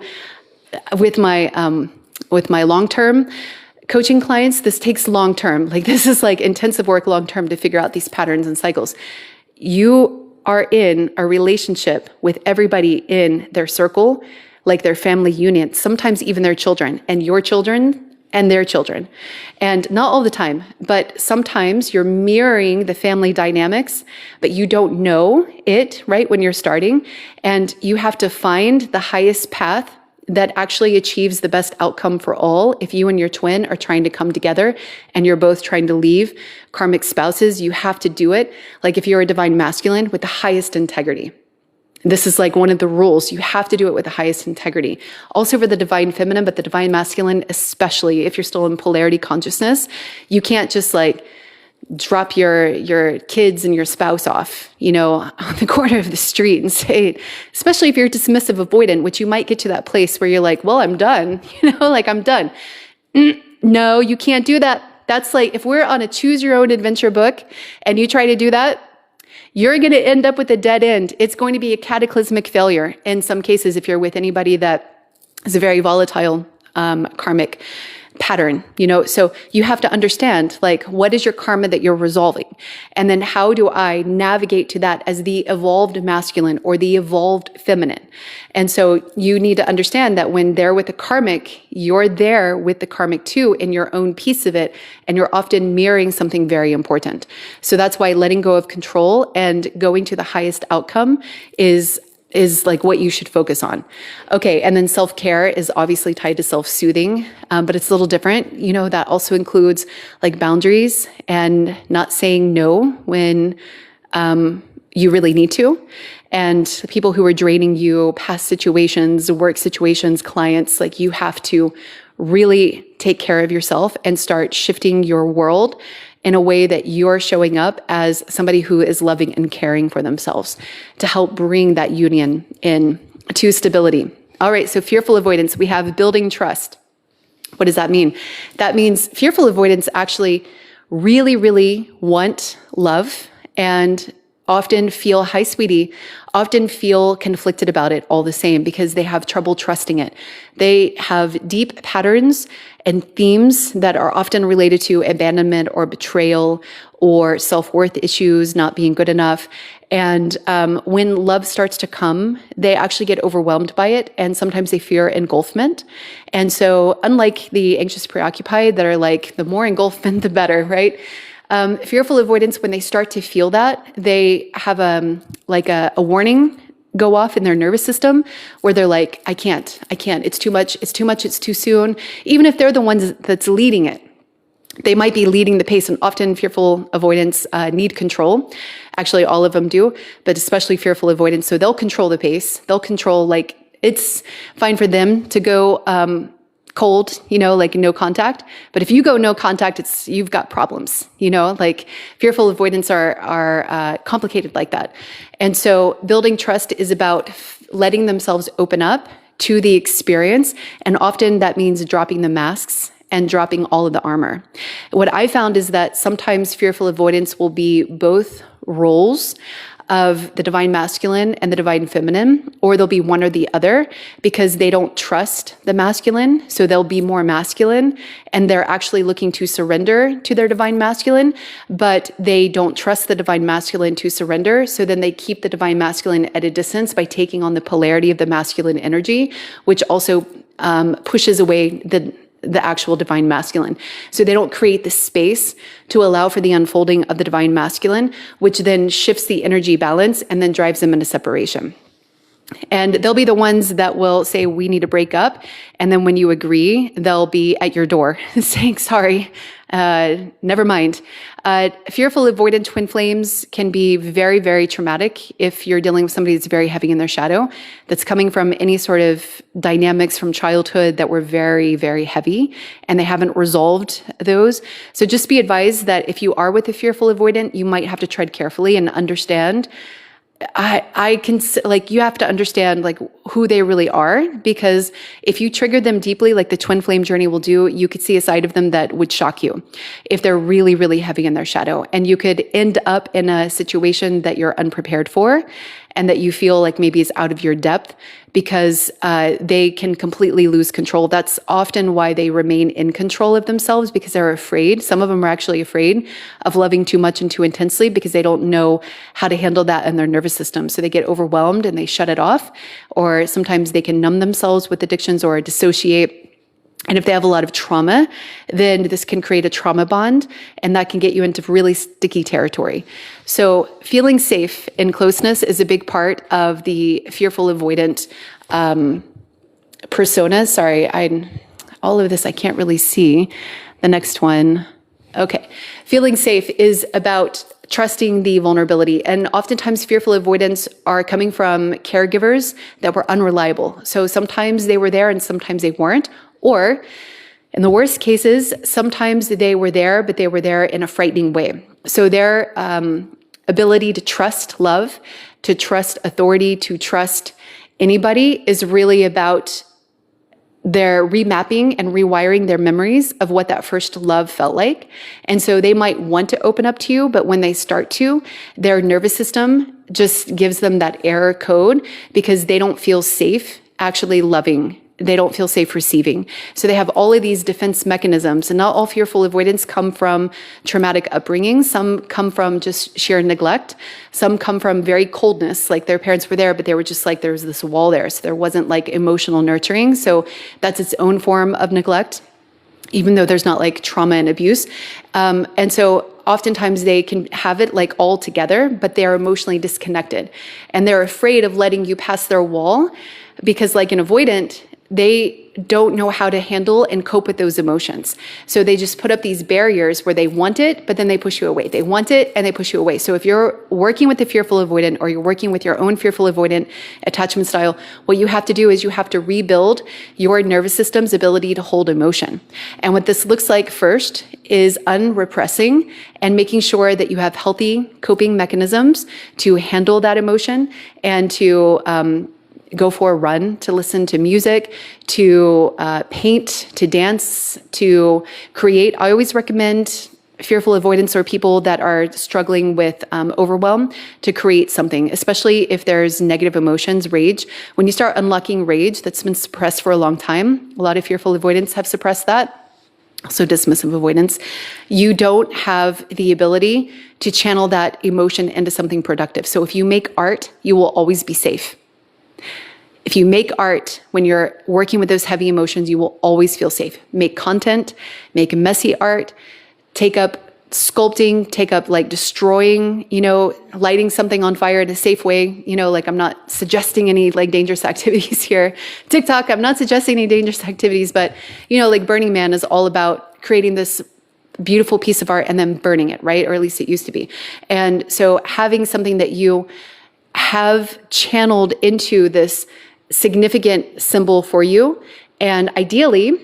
with my long-term coaching clients. This takes long-term. Like this is like intensive work long-term to figure out these patterns and cycles. You are in a relationship with everybody in their circle, like their family union, sometimes even their children, and your children and their children. And not all the time, but sometimes you're mirroring the family dynamics, but you don't know it, right, when you're starting. And you have to find the highest path that actually achieves the best outcome for all. If you and your twin are trying to come together and you're both trying to leave karmic spouses, you have to do it, like if you're a divine masculine, with the highest integrity. This is like one of the rules. You have to do it with the highest integrity. Also for the divine feminine, but the divine masculine, especially if you're still in polarity consciousness, you can't just like drop your kids and your spouse off, on the corner of the street and say, especially if you're dismissive avoidant, which you might get to that place where you're like, well, I'm done, like I'm done. No, you can't do that. That's like, if we're on a choose your own adventure book and you try to do that, you're going to end up with a dead end. It's going to be a cataclysmic failure in some cases if you're with anybody that is a very volatile karmic pattern, so you have to understand, like, what is your karma that you're resolving? And then how do I navigate to that as the evolved masculine or the evolved feminine? And so you need to understand that when they're with the karmic, you're there with the karmic too in your own piece of it. And you're often mirroring something very important. So that's why letting go of control and going to the highest outcome is like what you should focus on. Okay, and then self-care is obviously tied to self-soothing, but it's a little different. That also includes like boundaries and not saying no when you really need to. And people who are draining you, past situations, work situations, clients, like you have to really take care of yourself and start shifting your world in a way that you're showing up as somebody who is loving and caring for themselves to help bring that union in to stability. All right, so fearful avoidance, we have building trust. What does that mean? That means fearful avoidance actually really, really want love and often feel, hi, sweetie, often feel conflicted about it all the same because they have trouble trusting it. They have deep patterns and themes that are often related to abandonment or betrayal or self-worth issues, not being good enough. And when love starts to come, they actually get overwhelmed by it, and sometimes they fear engulfment. And so unlike the anxious preoccupied that are like, the more engulfment, the better, right? Fearful avoidance, when they start to feel that, they have a warning go off in their nervous system where they're like, I can't, it's too much, it's too soon. Even if they're the ones that's leading it, they might be leading the pace, and often fearful avoidance need control. Actually, all of them do, but especially fearful avoidance. So they'll control the pace. They'll control, like, it's fine for them to go cold, like no contact. But if you go no contact, you've got problems, like fearful avoidance are complicated like that. And so building trust is about letting themselves open up to the experience. And often that means dropping the masks and dropping all of the armor. What I found is that sometimes fearful avoidance will be both roles of the divine masculine and the divine feminine, or they'll be one or the other because they don't trust the masculine. So they'll be more masculine and they're actually looking to surrender to their divine masculine, but they don't trust the divine masculine to surrender. So then they keep the divine masculine at a distance by taking on the polarity of the masculine energy, which also pushes away the actual divine masculine. So they don't create the space to allow for the unfolding of the divine masculine, which then shifts the energy balance and then drives them into separation. And they'll be the ones that will say, we need to break up. And then when you agree, they'll be at your door saying, sorry, never mind. Fearful avoidant twin flames can be very, very traumatic if you're dealing with somebody that's very heavy in their shadow, that's coming from any sort of dynamics from childhood that were very, very heavy, and they haven't resolved those. So just be advised that if you are with a fearful avoidant, you might have to tread carefully and understand. I can, like, you have to understand like who they really are, because if you trigger them deeply, like the twin flame journey will do, you could see a side of them that would shock you if they're really, really heavy in their shadow. And you could end up in a situation that you're unprepared for and that you feel like maybe is out of your depth, because they can completely lose control. That's often why they remain in control of themselves, because they're afraid. Some of them are actually afraid of loving too much and too intensely because they don't know how to handle that in their nervous system. So they get overwhelmed and they shut it off, or sometimes they can numb themselves with addictions or dissociate. And if they have a lot of trauma, then this can create a trauma bond, and that can get you into really sticky territory. So feeling safe in closeness is a big part of the fearful avoidant persona. Sorry, all of this I can't really see. The next one. Okay. Feeling safe is about trusting the vulnerability. And oftentimes fearful avoidants are coming from caregivers that were unreliable. So sometimes they were there and sometimes they weren't. Or in the worst cases, sometimes they were there, but they were there in a frightening way. So their ability to trust love, to trust authority, to trust anybody is really about their remapping and rewiring their memories of what that first love felt like. And so they might want to open up to you, but when they start to, their nervous system just gives them that error code because they don't feel safe actually loving. They don't feel safe receiving. So they have all of these defense mechanisms, and not all fearful avoidance come from traumatic upbringing. Some come from just sheer neglect. Some come from very coldness, like their parents were there, but they were just like, there was this wall there. So there wasn't like emotional nurturing. So that's its own form of neglect, even though there's not like trauma and abuse. And so oftentimes they can have it like all together, but they are emotionally disconnected. And they're afraid of letting you pass their wall because like an avoidant, they don't know how to handle and cope with those emotions. So they just put up these barriers where they want it, but then they push you away. They want it and they push you away. So if you're working with the fearful avoidant, or you're working with your own fearful avoidant attachment style, what you have to do is you have to rebuild your nervous system's ability to hold emotion. And what this looks like first is unrepressing and making sure that you have healthy coping mechanisms to handle that emotion and to go for a run, to listen to music, to paint, to dance, to create. I always recommend fearful avoidance or people that are struggling with overwhelm to create something, especially if there's negative emotions, rage. When you start unlocking rage that's been suppressed for a long time, a lot of fearful avoidants have suppressed that. So dismissive avoidance, you don't have the ability to channel that emotion into something productive. So if you make art, you will always be safe. If you make art when you're working with those heavy emotions, you will always feel safe. Make content, make messy art, take up sculpting, take up like destroying, lighting something on fire in a safe way. Like I'm not suggesting any like dangerous activities here. TikTok, I'm not suggesting any dangerous activities, but like Burning Man is all about creating this beautiful piece of art and then burning it, right? Or at least it used to be. And so having something that you have channeled into this significant symbol for you, and ideally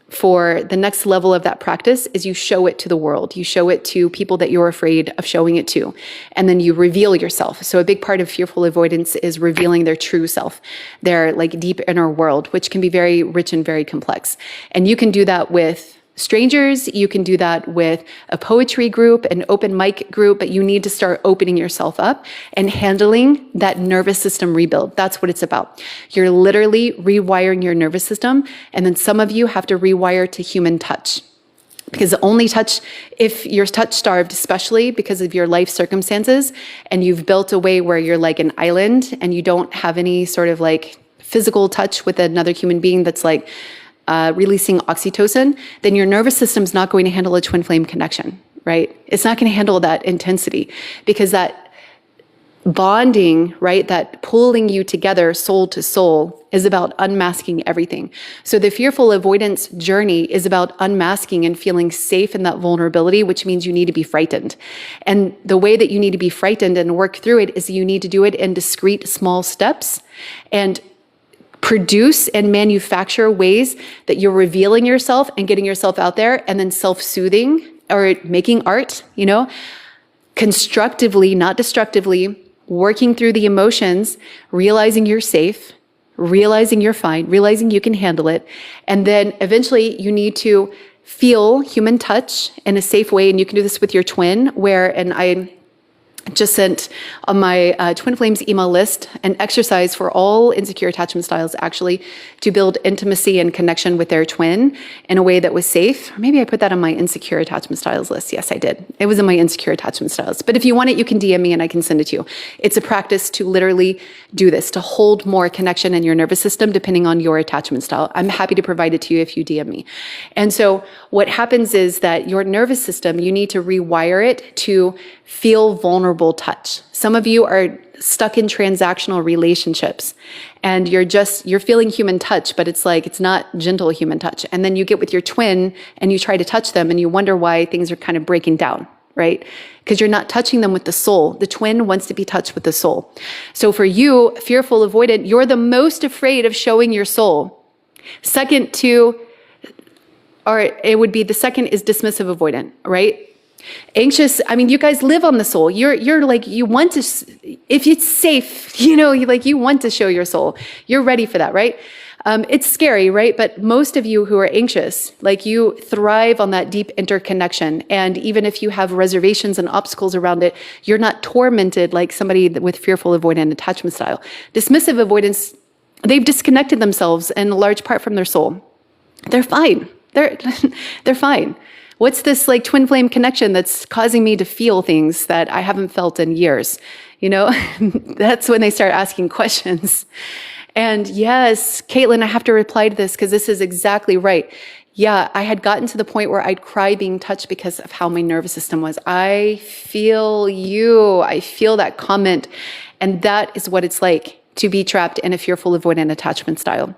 for the next level of that practice is you show it to the world. You show it to people that you're afraid of showing it to, and then you reveal yourself. So a big part of fearful avoidance is revealing their true self, their like deep inner world, which can be very rich and very complex. And you can do that with strangers, you can do that with a poetry group, an open mic group, but you need to start opening yourself up and handling that nervous system rebuild. That's what it's about. You're literally rewiring your nervous system, and then some of you have to rewire to human touch. Because the only touch, if you're touch starved, especially because of your life circumstances, and you've built a way where you're like an island and you don't have any sort of like physical touch with another human being that's like releasing oxytocin, then your nervous system's not going to handle a twin flame connection, right? It's not going to handle that intensity, because that bonding, right, that pulling you together soul to soul is about unmasking everything. So the fearful avoidance journey is about unmasking and feeling safe in that vulnerability, which means you need to be frightened. And the way that you need to be frightened and work through it is you need to do it in discrete small steps and produce and manufacture ways that you're revealing yourself and getting yourself out there, and then self-soothing or making art, constructively, not destructively, working through the emotions, realizing you're safe, realizing you're fine, realizing you can handle it. And then eventually you need to feel human touch in a safe way. And you can do this with your twin, and I just sent on my Twin Flames email list an exercise for all insecure attachment styles, actually, to build intimacy and connection with their twin in a way that was safe. Or maybe I put that on my insecure attachment styles list. Yes, I did. It was in my insecure attachment styles. But if you want it, you can DM me and I can send it to you. It's a practice to literally do this, to hold more connection in your nervous system depending on your attachment style. I'm happy to provide it to you if you DM me. And so what happens is that your nervous system, you need to rewire it to feel vulnerable touch. Some of you are stuck in transactional relationships and you're feeling human touch, but it's not gentle human touch. And then you get with your twin and you try to touch them and you wonder why things are kind of breaking down, right? Because you're not touching them with the soul. The twin wants to be touched with the soul. So for you, fearful avoidant, you're the most afraid of showing your soul. The second is dismissive avoidant, right? Anxious, you guys live on the soul. You're like, you want to, if it's safe, you want to show your soul. You're ready for that, right? It's scary, right? But most of you who are anxious, you thrive on that deep interconnection. And even if you have reservations and obstacles around it, you're not tormented like somebody with fearful avoidant attachment style. Dismissive avoidance, they've disconnected themselves in a large part from their soul. They're fine. They're fine. What's this twin flame connection that's causing me to feel things that I haven't felt in years? That's when they start asking questions. And yes, Caitlin, I have to reply to this because this is exactly right. Yeah, I had gotten to the point where I'd cry being touched because of how my nervous system was. I feel you. I feel that comment. And that is what it's like to be trapped in a fearful avoidant attachment style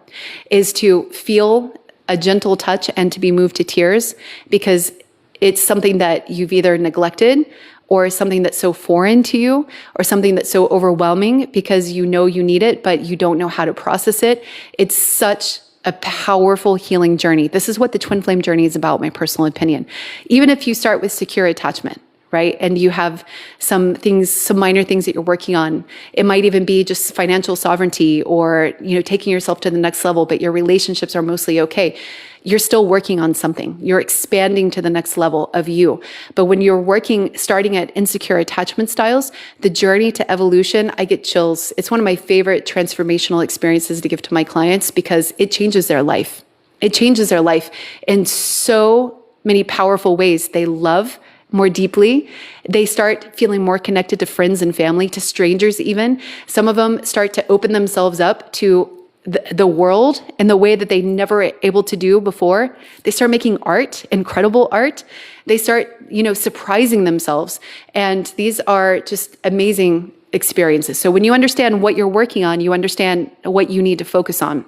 is to feel a gentle touch and to be moved to tears because it's something that you've either neglected or something that's so foreign to you or something that's so overwhelming because you know you need it, but you don't know how to process it. It's such a powerful healing journey. This is what the twin flame journey is about, my personal opinion. Even if you start with secure attachment, right? And you have some things, some minor things that you're working on. It might even be just financial sovereignty or, taking yourself to the next level, but your relationships are mostly okay. You're still working on something. You're expanding to the next level of you. But when you're starting at insecure attachment styles, the journey to evolution, I get chills. It's one of my favorite transformational experiences to give to my clients because it changes their life. It changes their life in so many powerful ways. They love more deeply. They start feeling more connected to friends and family, to strangers even. Some of them start to open themselves up to the world in the way that they never were able to do before. They start making art, incredible art. They start, surprising themselves. And these are just amazing experiences. So when you understand what you're working on, you understand what you need to focus on.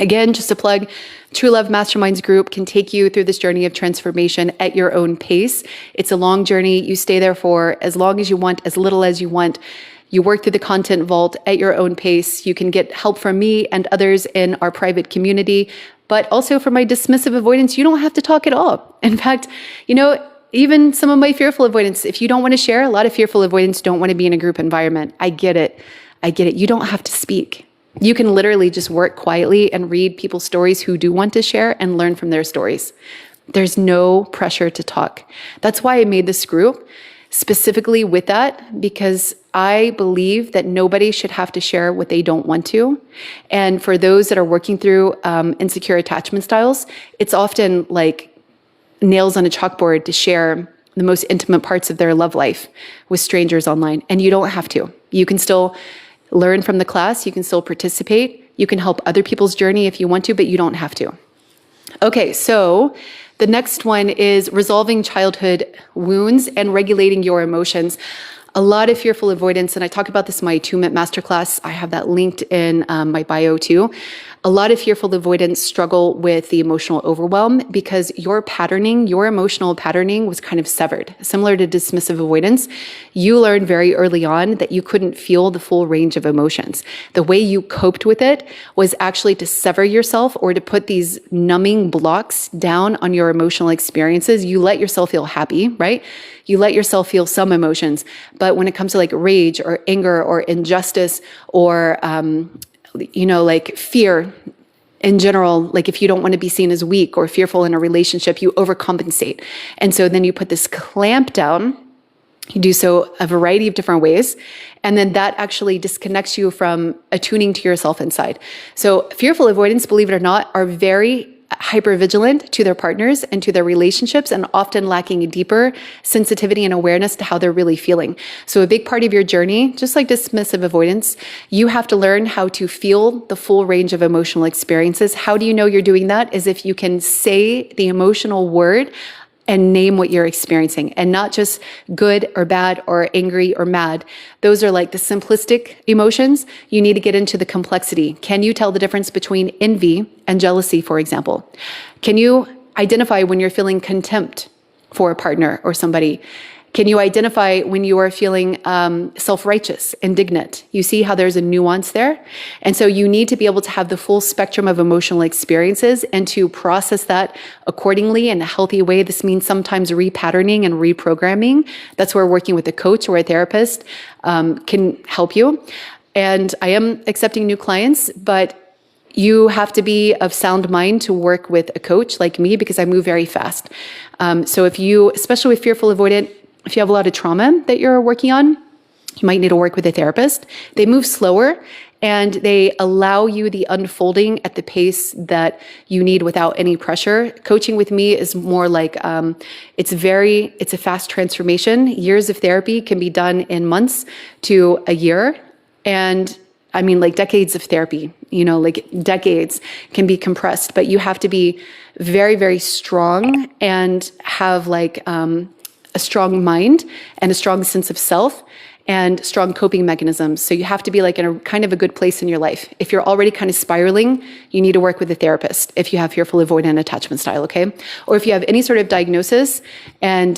Again, just a plug, True Love Masterminds group can take you through this journey of transformation at your own pace. It's a long journey. You stay there for as long as you want, as little as you want. You work through the content vault at your own pace. You can get help from me and others in our private community, but also for my dismissive avoidance, you don't have to talk at all. In fact, even some of my fearful avoidance, if you don't want to share, a lot of fearful avoidance don't want to be in a group environment. I get it. You don't have to speak. You can literally just work quietly and read people's stories who do want to share and learn from their stories. There's no pressure to talk. That's why I made this group specifically with that, because I believe that nobody should have to share what they don't want to. And for those that are working through insecure attachment styles, it's often like nails on a chalkboard to share the most intimate parts of their love life with strangers online. And you don't have to. You can still learn from the class. You can still participate. You can help other people's journey if you want to, but you don't have to. Okay, so the next one is resolving childhood wounds and regulating your emotions. A lot of fearful avoidance, and I talk about this in my attunement masterclass. I have that linked in my bio too. A lot of fearful avoidance struggle with the emotional overwhelm because your emotional patterning was kind of severed. Similar to dismissive avoidance, you learned very early on that you couldn't feel the full range of emotions. The way you coped with it was actually to sever yourself or to put these numbing blocks down on your emotional experiences. You let yourself feel happy, right? You let yourself feel some emotions. But when it comes to like rage or anger or injustice or like fear in general, like if you don't want to be seen as weak or fearful in a relationship, you overcompensate. And so then you put this clamp down. You do so a variety of different ways. And then that actually disconnects you from attuning to yourself inside. So fearful avoidance, believe it or not, are very hypervigilant to their partners and to their relationships and often lacking a deeper sensitivity and awareness to how they're really feeling. So a big part of your journey, just like dismissive avoidance, you have to learn how to feel the full range of emotional experiences. How do you know you're doing that? Is if you can say the emotional word and name what you're experiencing, and not just good or bad or angry or mad. Those are like the simplistic emotions. You need to get into the complexity. Can you tell the difference between envy and jealousy, for example? Can you identify when you're feeling contempt for a partner or somebody? Can you identify when you are feeling self-righteous, indignant? You see how there's a nuance there? And so you need to be able to have the full spectrum of emotional experiences and to process that accordingly in a healthy way. This means sometimes repatterning and reprogramming. That's where working with a coach or a therapist can help you. And I am accepting new clients, but you have to be of sound mind to work with a coach like me because I move very fast. So if you, especially with fearful avoidant, if you have a lot of trauma that you're working on, you might need to work with a therapist. They move slower and they allow you the unfolding at the pace that you need without any pressure. Coaching with me is more like, it's a fast transformation. Years of therapy can be done in months to a year. And I mean, like decades of therapy, like decades can be compressed, but you have to be very, very strong and have like, a strong mind and a strong sense of self and strong coping mechanisms. So you have to be like in a kind of a good place in your life. If you're already kind of spiraling, you need to work with a therapist if you have fearful avoidant attachment style, okay? Or if you have any sort of diagnosis and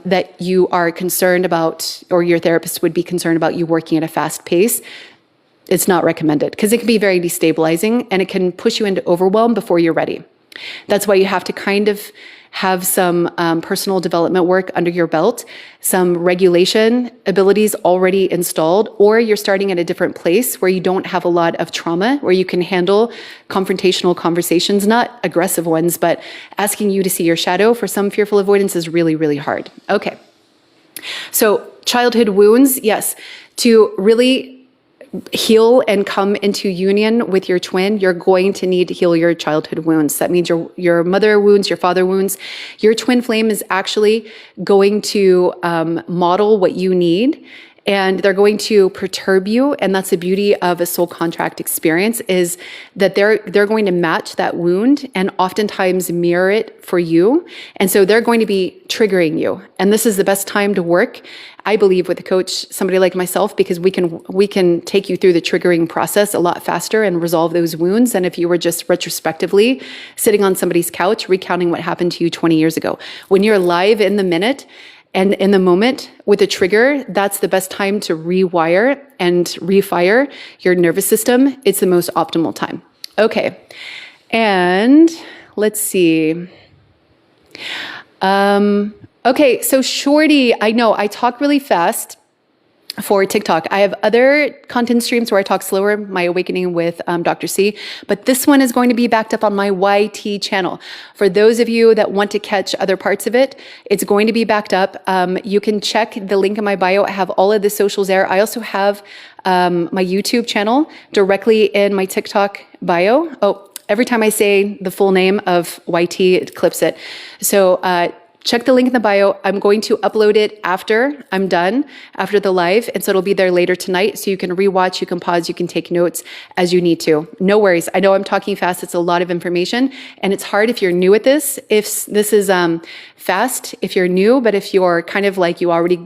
that you are concerned about, or your therapist would be concerned about you working at a fast pace, it's not recommended because it can be very destabilizing and it can push you into overwhelm before you're ready. That's why you have to kind of have some personal development work under your belt, some regulation abilities already installed, or you're starting at a different place where you don't have a lot of trauma, where you can handle confrontational conversations, not aggressive ones, but asking you to see your shadow for some fearful avoidance is really, really hard. Okay. So childhood wounds, yes, to really heal and come into union with your twin, you're going to need to heal your childhood wounds. That means your mother wounds, your father wounds. Your twin flame is actually going to model what you need, and they're going to perturb you. And that's the beauty of a soul contract experience, is that they're going to match that wound and oftentimes mirror it for you. And so they're going to be triggering you. And this is the best time to work, I believe, with a coach, somebody like myself, because we can take you through the triggering process a lot faster and resolve those wounds than if you were just retrospectively sitting on somebody's couch recounting what happened to you 20 years ago. When you're live in the minute and in the moment with a trigger, that's the best time to rewire and refire your nervous system. It's the most optimal time. Okay. And let's see. Okay, so Shorty, I know I talk really fast for TikTok. I have other content streams where I talk slower, my awakening with Dr. C, but this one is going to be backed up on my YT channel. For those of you that want to catch other parts of it, it's going to be backed up. You can check the link in my bio. I have all of the socials there. I also have my YouTube channel directly in my TikTok bio. Oh, every time I say the full name of YT, it clips it. So check the link in the bio. I'm going to upload it after I'm done, after the live. And so it'll be there later tonight. So you can rewatch, you can pause, you can take notes as you need to. No worries. I know I'm talking fast. It's a lot of information. And it's hard if you're new at this. If this is fast, if you're new, but if you're kind of like you already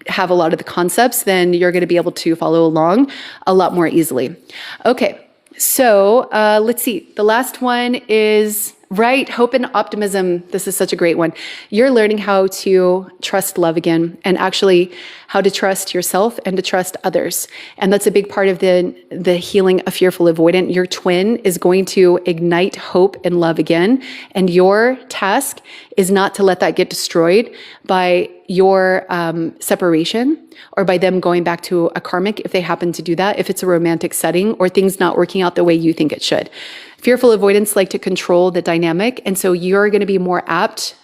have a lot of the concepts, then you're going to be able to follow along a lot more easily. Okay. So let's see. The last one is right, hope and optimism. This is such a great one. You're learning how to trust love again, and actually how to trust yourself and to trust others. And that's a big part of the healing of fearful avoidant. Your twin is going to ignite hope and love again. And your task is not to let that get destroyed by your separation or by them going back to a karmic, if they happen to do that, if it's a romantic setting or things not working out the way you think it should. Fearful avoidants like to control the dynamic. And so you're going to be more apt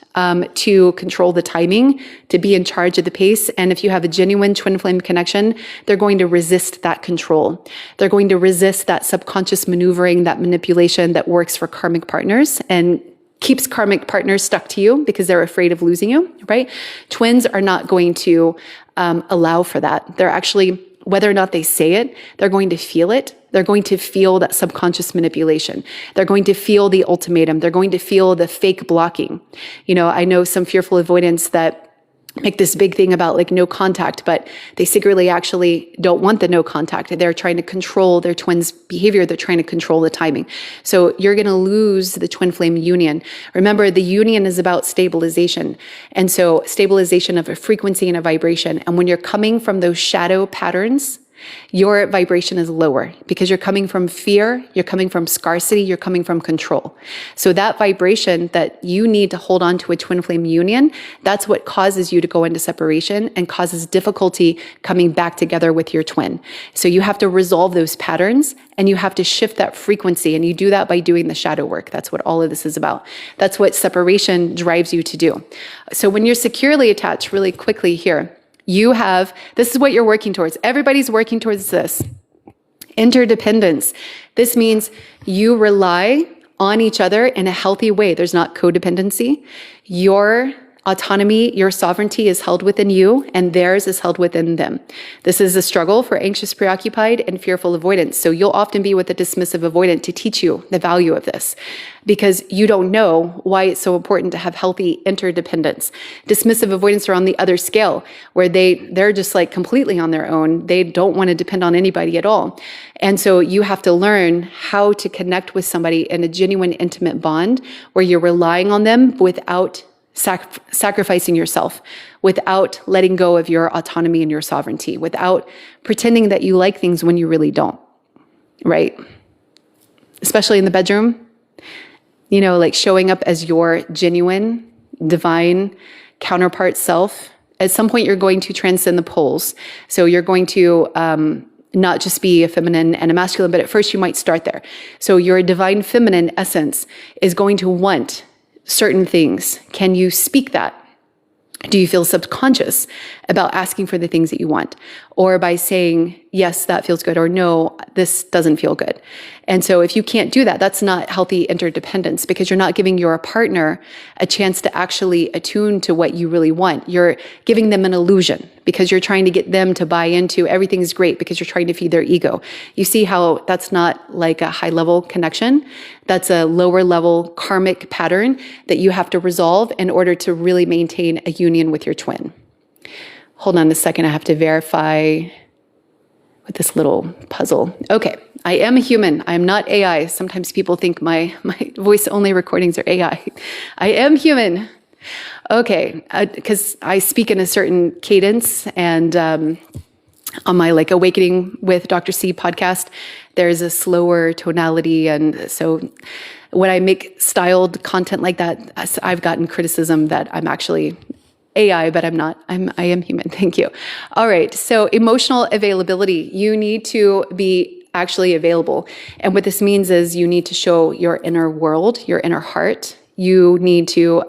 to control the timing, to be in charge of the pace. And if you have a genuine twin flame connection, they're going to resist that control. They're going to resist that subconscious maneuvering, that manipulation that works for karmic partners and keeps karmic partners stuck to you because they're afraid of losing you, right? Twins are not going to allow for that. They're actually, whether or not they say it, they're going to feel it. They're going to feel that subconscious manipulation. They're going to feel the ultimatum. They're going to feel the fake blocking. You know, I know some fearful avoidants that make this big thing about like no contact, but they secretly actually don't want the no contact. They're trying to control their twin's behavior. They're trying to control the timing. So you're going to lose the twin flame union. Remember, the union is about stabilization. And so stabilization of a frequency and a vibration. And when you're coming from those shadow patterns, your vibration is lower because you're coming from fear, you're coming from scarcity, you're coming from control. So that vibration that you need to hold on to a twin flame union, that's what causes you to go into separation and causes difficulty coming back together with your twin. So you have to resolve those patterns and you have to shift that frequency, and you do that by doing the shadow work. That's what all of this is about. That's what separation drives you to do. So when you're securely attached, really quickly here, you have, this is what you're working towards. Everybody's working towards this. Interdependence. This means you rely on each other in a healthy way. There's not codependency. Your autonomy, your sovereignty is held within you, and theirs is held within them. This is a struggle for anxious preoccupied and fearful avoidance. So you'll often be with a dismissive avoidant to teach you the value of this, because you don't know why it's so important to have healthy interdependence. Dismissive avoidants are on the other scale, where they're just like completely on their own. They don't want to depend on anybody at all. And so you have to learn how to connect with somebody in a genuine, intimate bond where you're relying on them without sacrificing yourself, without letting go of your autonomy and your sovereignty, without pretending that you like things when you really don't, right? Especially in the bedroom, like showing up as your genuine, divine counterpart self. At some point, you're going to transcend the poles. So you're going to not just be a feminine and a masculine, but at first you might start there. So your divine feminine essence is going to want certain things. Can you speak that? Do you feel subconscious about asking for the things that you want? Or by saying, yes, that feels good, or no, this doesn't feel good. And so if you can't do that, that's not healthy interdependence, because you're not giving your partner a chance to actually attune to what you really want. You're giving them an illusion because you're trying to get them to buy into everything's great because you're trying to feed their ego. You see how that's not like a high level connection? That's a lower level karmic pattern that you have to resolve in order to really maintain a union with your twin. Hold on a second, I have to verify with this little puzzle. Okay, I am a human. I am not AI. Sometimes people think my voice-only recordings are AI. I am human. Okay, because I speak in a certain cadence, and on my Awakening with Dr. C podcast, there's a slower tonality, and so when I make styled content like that, I've gotten criticism that I'm actually AI, but I'm not. I am human. Thank you. All right. So emotional availability. You need to be actually available. And what this means is you need to show your inner world, your inner heart. You need to,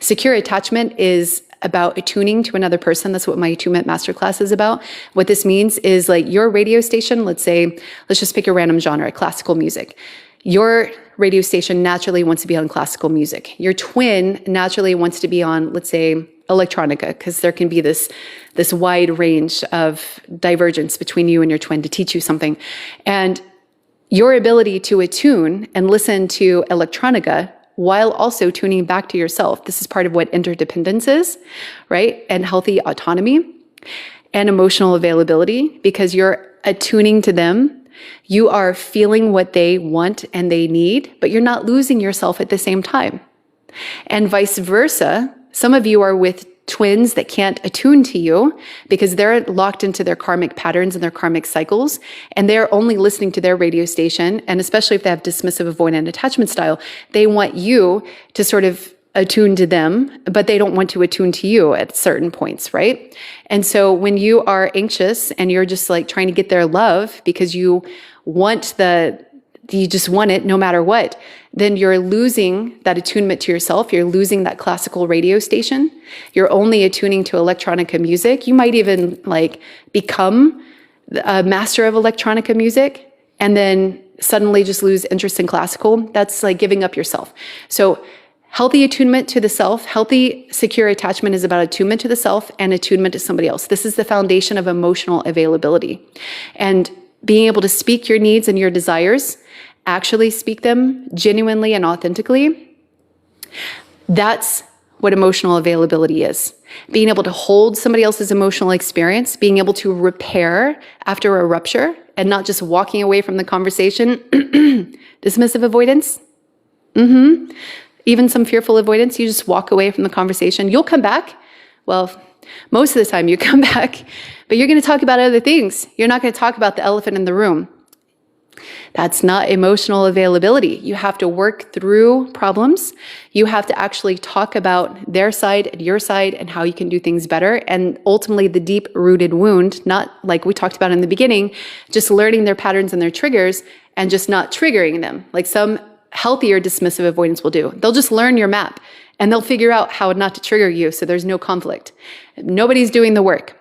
secure attachment is about attuning to another person. That's what my attunement masterclass is about. What this means is your radio station, let's just pick a random genre, classical music. Your radio station naturally wants to be on classical music. Your twin naturally wants to be on, let's say, electronica, because there can be this wide range of divergence between you and your twin to teach you something. And your ability to attune and listen to electronica while also tuning back to yourself, this is part of what interdependence is, right? And healthy autonomy and emotional availability, because you're attuning to them. You are feeling what they want and they need, but you're not losing yourself at the same time. And vice versa, some of you are with twins that can't attune to you because they're locked into their karmic patterns and their karmic cycles, and they're only listening to their radio station. And especially if they have dismissive, avoidant attachment style, they want you to sort of attune to them, but they don't want to attune to you at certain points, right? And so when you are anxious and you're just trying to get their love because you just want it no matter what, then you're losing that attunement to yourself. You're losing that classical radio station. You're only attuning to electronica music. You might even become a master of electronica music and then suddenly just lose interest in classical. That's giving up yourself. So healthy attunement to the self, healthy secure attachment is about attunement to the self and attunement to somebody else. This is the foundation of emotional availability. And being able to speak your needs and your desires, actually speak them genuinely and authentically, that's what emotional availability is. Being able to hold somebody else's emotional experience, being able to repair after a rupture and not just walking away from the conversation. Dismissive avoidance. Even some fearful avoidance, you just walk away from the conversation. You'll come back. Well, most of the time you come back, but you're going to talk about other things. You're not going to talk about the elephant in the room. That's not emotional availability. You have to work through problems. You have to actually talk about their side and your side and how you can do things better. And ultimately the deep rooted wound, not like we talked about in the beginning, just learning their patterns and their triggers and just not triggering them. Like some healthier dismissive avoidance will do. They'll just learn your map and they'll figure out how not to trigger you so there's no conflict. Nobody's doing the work.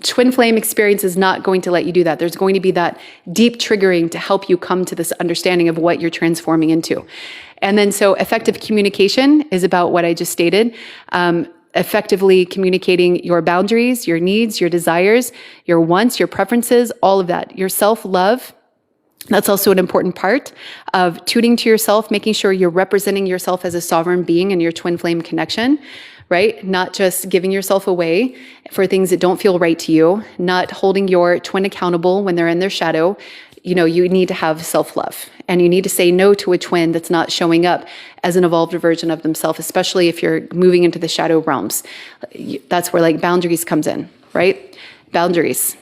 Twin flame experience is not going to let you do that. There's going to be that deep triggering to help you come to this understanding of what you're transforming into. And then so effective communication is about what I just stated. effectively communicating your boundaries, your needs, your desires, your wants, your preferences, all of that. Your self-love, that's also an important part of tuning to yourself, making sure you're representing yourself as a sovereign being in your twin flame connection, right? Not just giving yourself away for things that don't feel right to you, not holding your twin accountable when they're in their shadow. You know, you need to have self-love, and you need to say no to a twin that's not showing up as an evolved version of themselves, especially if you're moving into the shadow realms. That's where like boundaries comes in, right? Boundaries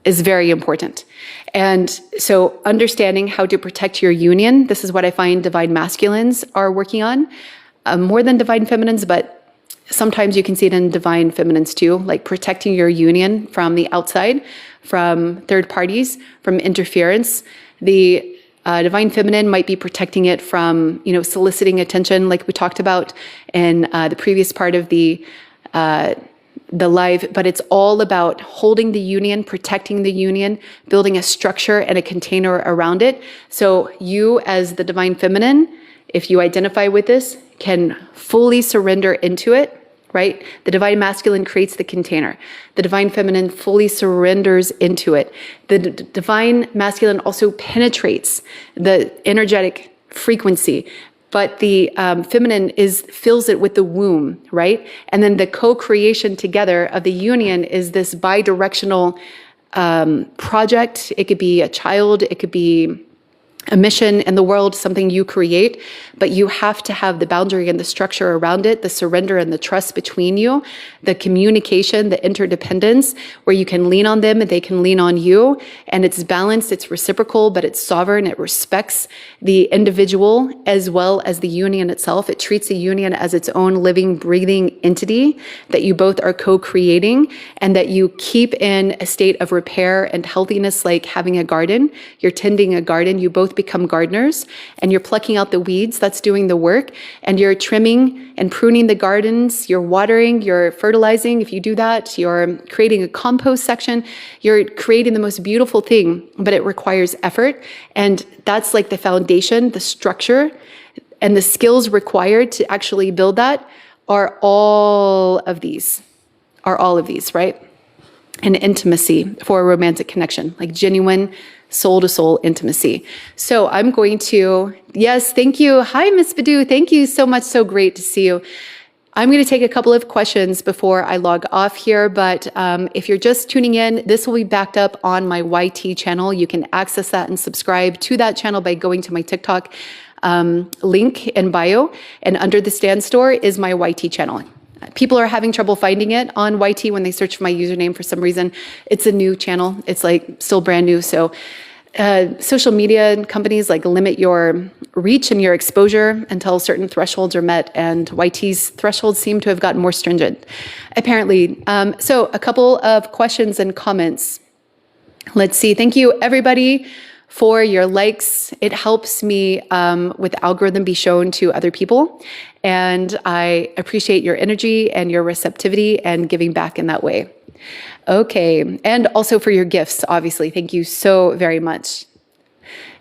is very important. And so understanding how to protect your union, this is what I find divine masculines are working on, more than divine feminines, but sometimes you can see it in divine feminines too, like protecting your union from the outside, from third parties, from interference. The divine feminine might be protecting it from, you know, soliciting attention, like we talked about in the previous part of the live, but it's all about holding the union, protecting the union, building a structure and a container around it. So you as the divine feminine, if you identify with this, can fully surrender into it, right? The divine masculine creates the container. The divine feminine fully surrenders into it. The divine masculine also penetrates the energetic frequency, but the feminine fills it with the womb, right? And then the co-creation together of the union is this bi-directional project. It could be a child, it could be a mission in the world, something you create, but you have to have the boundary and the structure around it, the surrender and the trust between you, the communication, the interdependence, where you can lean on them and they can lean on you. And it's balanced, it's reciprocal, but it's sovereign. It respects the individual as well as the union itself. It treats the union as its own living, breathing entity that you both are co-creating, and that you keep in a state of repair and healthiness, like having a garden. You're tending a garden, you both become gardeners, and you're plucking out the weeds, that's doing the work, and you're trimming and pruning the gardens, you're watering, you're fertilizing. If you do that, you're creating a compost section, you're creating the most beautiful thing, but it requires effort. And that's like the foundation, the structure, and the skills required to actually build that are all of these, right? And intimacy for a romantic connection, like genuine soul-to-soul intimacy. So I'm going to, yes, thank you. Hi, Miss Badu. Thank you so much. So great to see you. I'm going to take a couple of questions before I log off here, but if you're just tuning in, this will be backed up on my YT channel. You can access that and subscribe to that channel by going to my TikTok link in bio, and under the Stand Store is my YT channel. People are having trouble finding it on YT when they search for my username for some reason. It's a new channel. It's like still brand new. So social media companies like limit your reach and your exposure until certain thresholds are met, and YT's thresholds seem to have gotten more stringent, apparently. So a couple of questions and comments. Let's see. Thank you, everybody, for your likes. It helps me with the algorithm be shown to other people. And I appreciate your energy and your receptivity and giving back in that way. Okay. And also for your gifts, obviously. Thank you so very much.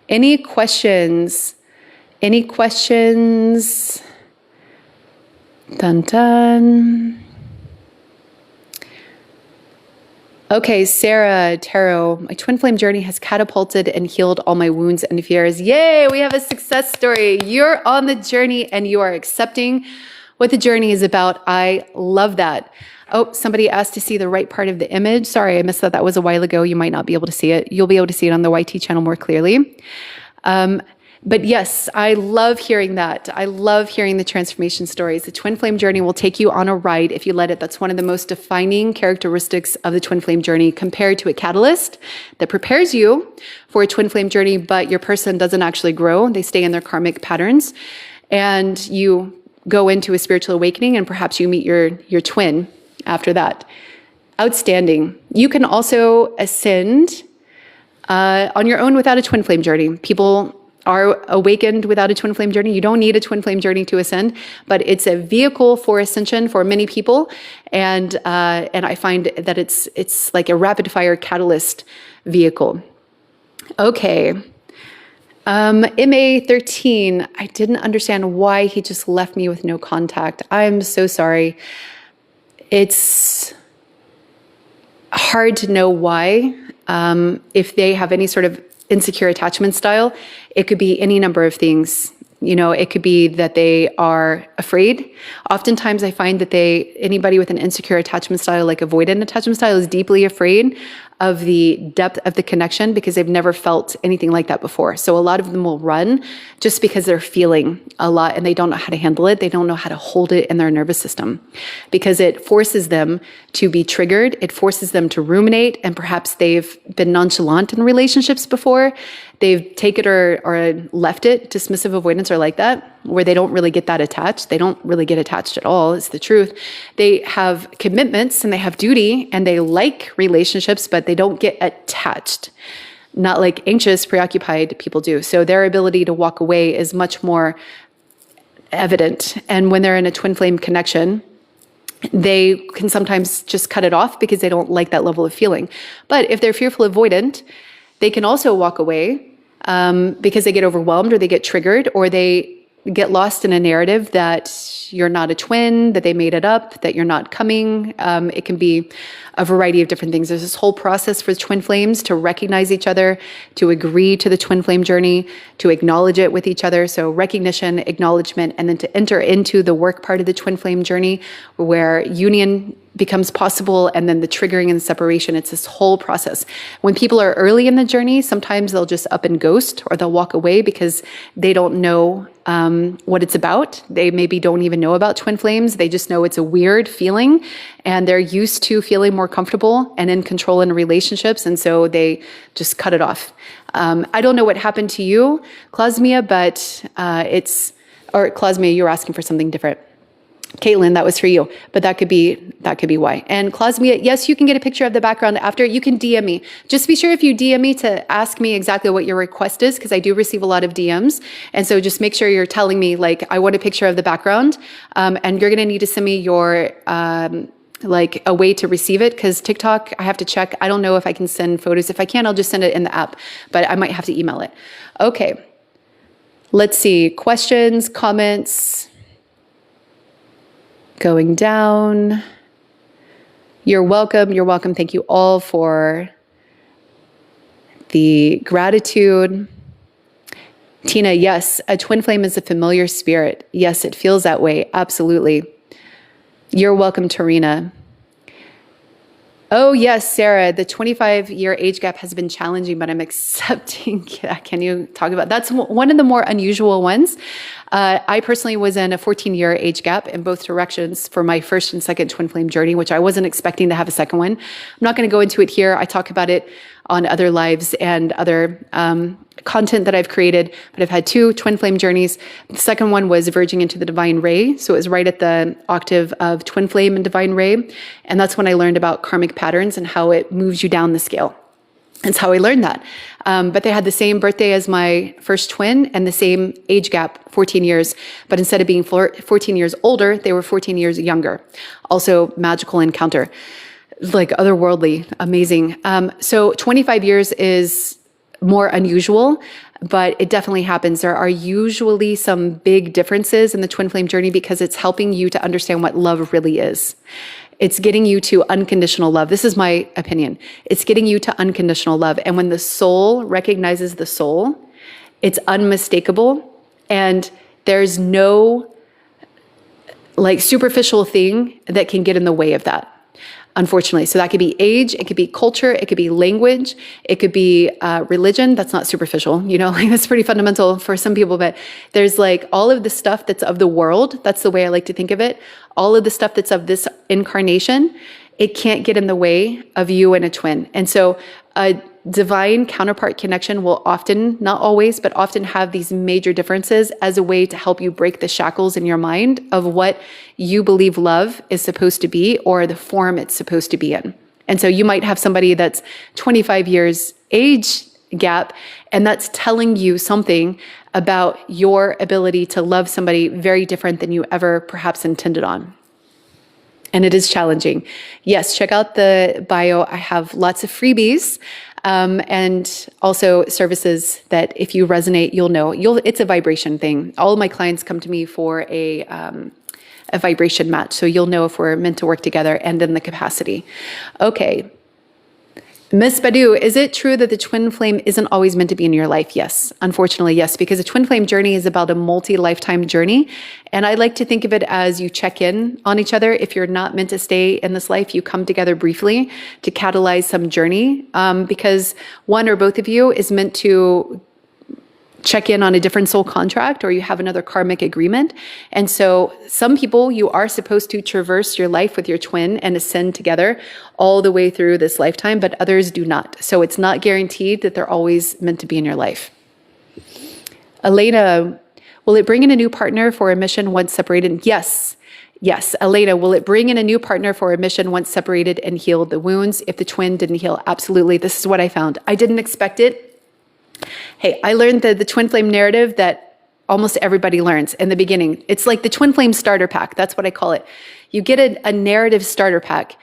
Any questions? Any questions? Dun dun. Okay, Sarah Tarot, my twin flame journey has catapulted and healed all my wounds and fears. Yay, we have a success story. You're on the journey and you are accepting what the journey is about. I love that. Oh, somebody asked to see the right part of the image. Sorry, I missed that. That was a while ago. You might not be able to see it. You'll be able to see it on the YT channel more clearly. But yes, I love hearing that. I love hearing the transformation stories. The twin flame journey will take you on a ride if you let it. That's one of the most defining characteristics of the twin flame journey compared to a catalyst that prepares you for a twin flame journey, but your person doesn't actually grow. They stay in their karmic patterns, and you go into a spiritual awakening, and perhaps you meet your twin after that. Outstanding. You can also ascend on your own without a twin flame journey. People are awakened without a twin flame journey. You don't need a twin flame journey to ascend, but it's a vehicle for ascension for many people. And I find that it's like a rapid fire catalyst vehicle. Okay. MA13, I didn't understand why he just left me with no contact. I'm so sorry. It's hard to know why. If they have any sort of insecure attachment style, it could be any number of things. It could be that they are afraid. Oftentimes I find that anybody with an insecure attachment style, like avoidant attachment style, is deeply afraid of the depth of the connection because they've never felt anything like that before. So a lot of them will run just because they're feeling a lot and they don't know how to handle it. They don't know how to hold it in their nervous system because it forces them to be triggered. It forces them to ruminate, and perhaps they've been nonchalant in relationships before. They've taken it or left it. Dismissive avoidants are like that, where they don't really get that attached. They don't really get attached at all, is the truth. They have commitments and they have duty and they like relationships, but they don't get attached. Not like anxious, preoccupied people do. So their ability to walk away is much more evident. And when they're in a twin flame connection, they can sometimes just cut it off because they don't like that level of feeling. But if they're fearful avoidant, they can also walk away because they get overwhelmed or they get triggered or they get lost in a narrative that you're not a twin, that they made it up, that you're not coming. It can be a variety of different things. There's this whole process for twin flames to recognize each other, to agree to the twin flame journey, to acknowledge it with each other. So recognition, acknowledgement, and then to enter into the work part of the twin flame journey where union becomes possible, and then the triggering and separation. It's this whole process. When people are early in the journey, sometimes they'll just up and ghost or they'll walk away because they don't know what it's about. They maybe don't even know about twin flames. They just know it's a weird feeling and they're used to feeling more comfortable and in control in relationships. And so they just cut it off. I don't know what happened to you, Clasmia, but Clasmia, you were asking for something different. Caitlin, that was for you, but that could be why. And Clasmia, yes, you can get a picture of the background after. You can DM me. Just be sure if you DM me to ask me exactly what your request is, because I do receive a lot of DMs. And so just make sure you're telling me, like, I want a picture of the background. And you're going to need to send me your, like a way to receive it, because TikTok, I have to check. I don't know if I can send photos. If I can, I'll just send it in the app, but I might have to email it. Okay. Let's see. Questions, comments. Going down. You're welcome. You're welcome. Thank you all for the gratitude. Tina, yes, a twin flame is a familiar spirit. Yes, it feels that way. Absolutely. You're welcome, Tarina. Oh, yes, Sarah, the 25-year age gap has been challenging, but I'm accepting. Can you talk about that's one of the more unusual ones? I personally was in a 14-year age gap in both directions for my first and second twin flame journey, which I wasn't expecting to have a second one. I'm not going to go into it here. I talk about it on other lives and other content that I've created, but I've had two twin flame journeys. The second one was verging into the divine ray. So it was right at the octave of twin flame and divine ray. And that's when I learned about karmic patterns and how it moves you down the scale. That's how I learned that. But they had the same birthday as my first twin and the same age gap, 14 years. But instead of being 14 years older, they were 14 years younger. Also magical encounter, like otherworldly, amazing. So 25 years is more unusual, but it definitely happens. There are usually some big differences in the twin flame journey because it's helping you to understand what love really is. It's getting you to unconditional love. This is my opinion. It's getting you to unconditional love. And when the soul recognizes the soul, it's unmistakable. And there's no like superficial thing that can get in the way of that, unfortunately. So that could be age, it could be culture, it could be language, it could be religion. That's not superficial, like that's pretty fundamental for some people, but there's like all of the stuff that's of the world. That's the way I like to think of it. All of the stuff that's of this incarnation, it can't get in the way of you and a twin. And so a divine counterpart connection will often, not always, but often have these major differences as a way to help you break the shackles in your mind of what you believe love is supposed to be or the form it's supposed to be in. And so you might have somebody that's 25 years age gap, and that's telling you something about your ability to love somebody very different than you ever perhaps intended on. And it is challenging. Yes, check out the bio. I have lots of freebies And also services that if you resonate, you'll know. It's a vibration thing. All of my clients come to me for a vibration match. So you'll know if we're meant to work together and in the capacity. Okay. Miss Badu, is it true that the twin flame isn't always meant to be in your life? Yes. Unfortunately, yes, because the twin flame journey is about a multi-lifetime journey. And I like to think of it as you check in on each other. If you're not meant to stay in this life, you come together briefly to catalyze some journey, because one or both of you is meant to check in on a different soul contract, or you have another karmic agreement. And so some people, you are supposed to traverse your life with your twin and ascend together all the way through this lifetime, but others do not. So it's not guaranteed that they're always meant to be in your life. Elena, will it bring in a new partner for a mission once separated? Yes. Yes. Elena, will it bring in a new partner for a mission once separated and healed the wounds if the twin didn't heal? Absolutely. This is what I found. I didn't expect it. Hey, I learned the twin flame narrative that almost everybody learns in the beginning. It's like the twin flame starter pack. That's what I call it. You get a narrative starter pack.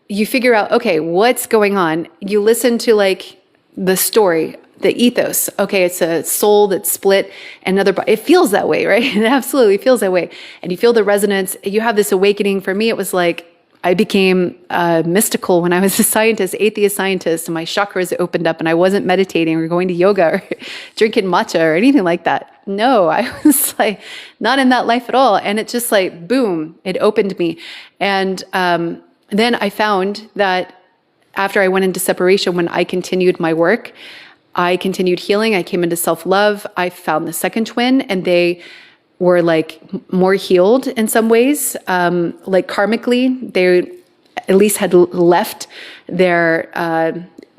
You figure out, okay, what's going on? You listen to like the story, the ethos. Okay, it's a soul that's split, another, it feels that way, right? It absolutely feels that way. And you feel the resonance. You have this awakening. For me, it was like, I became mystical when I was a scientist, atheist scientist, and my chakras opened up and I wasn't meditating or going to yoga or drinking matcha or anything like that. No, I was like not in that life at all. And it just like, boom, it opened me. And then I found that after I went into separation, when I continued my work, I continued healing. I came into self-love. I found the second twin, and they were like more healed in some ways, like karmically, they at least had left their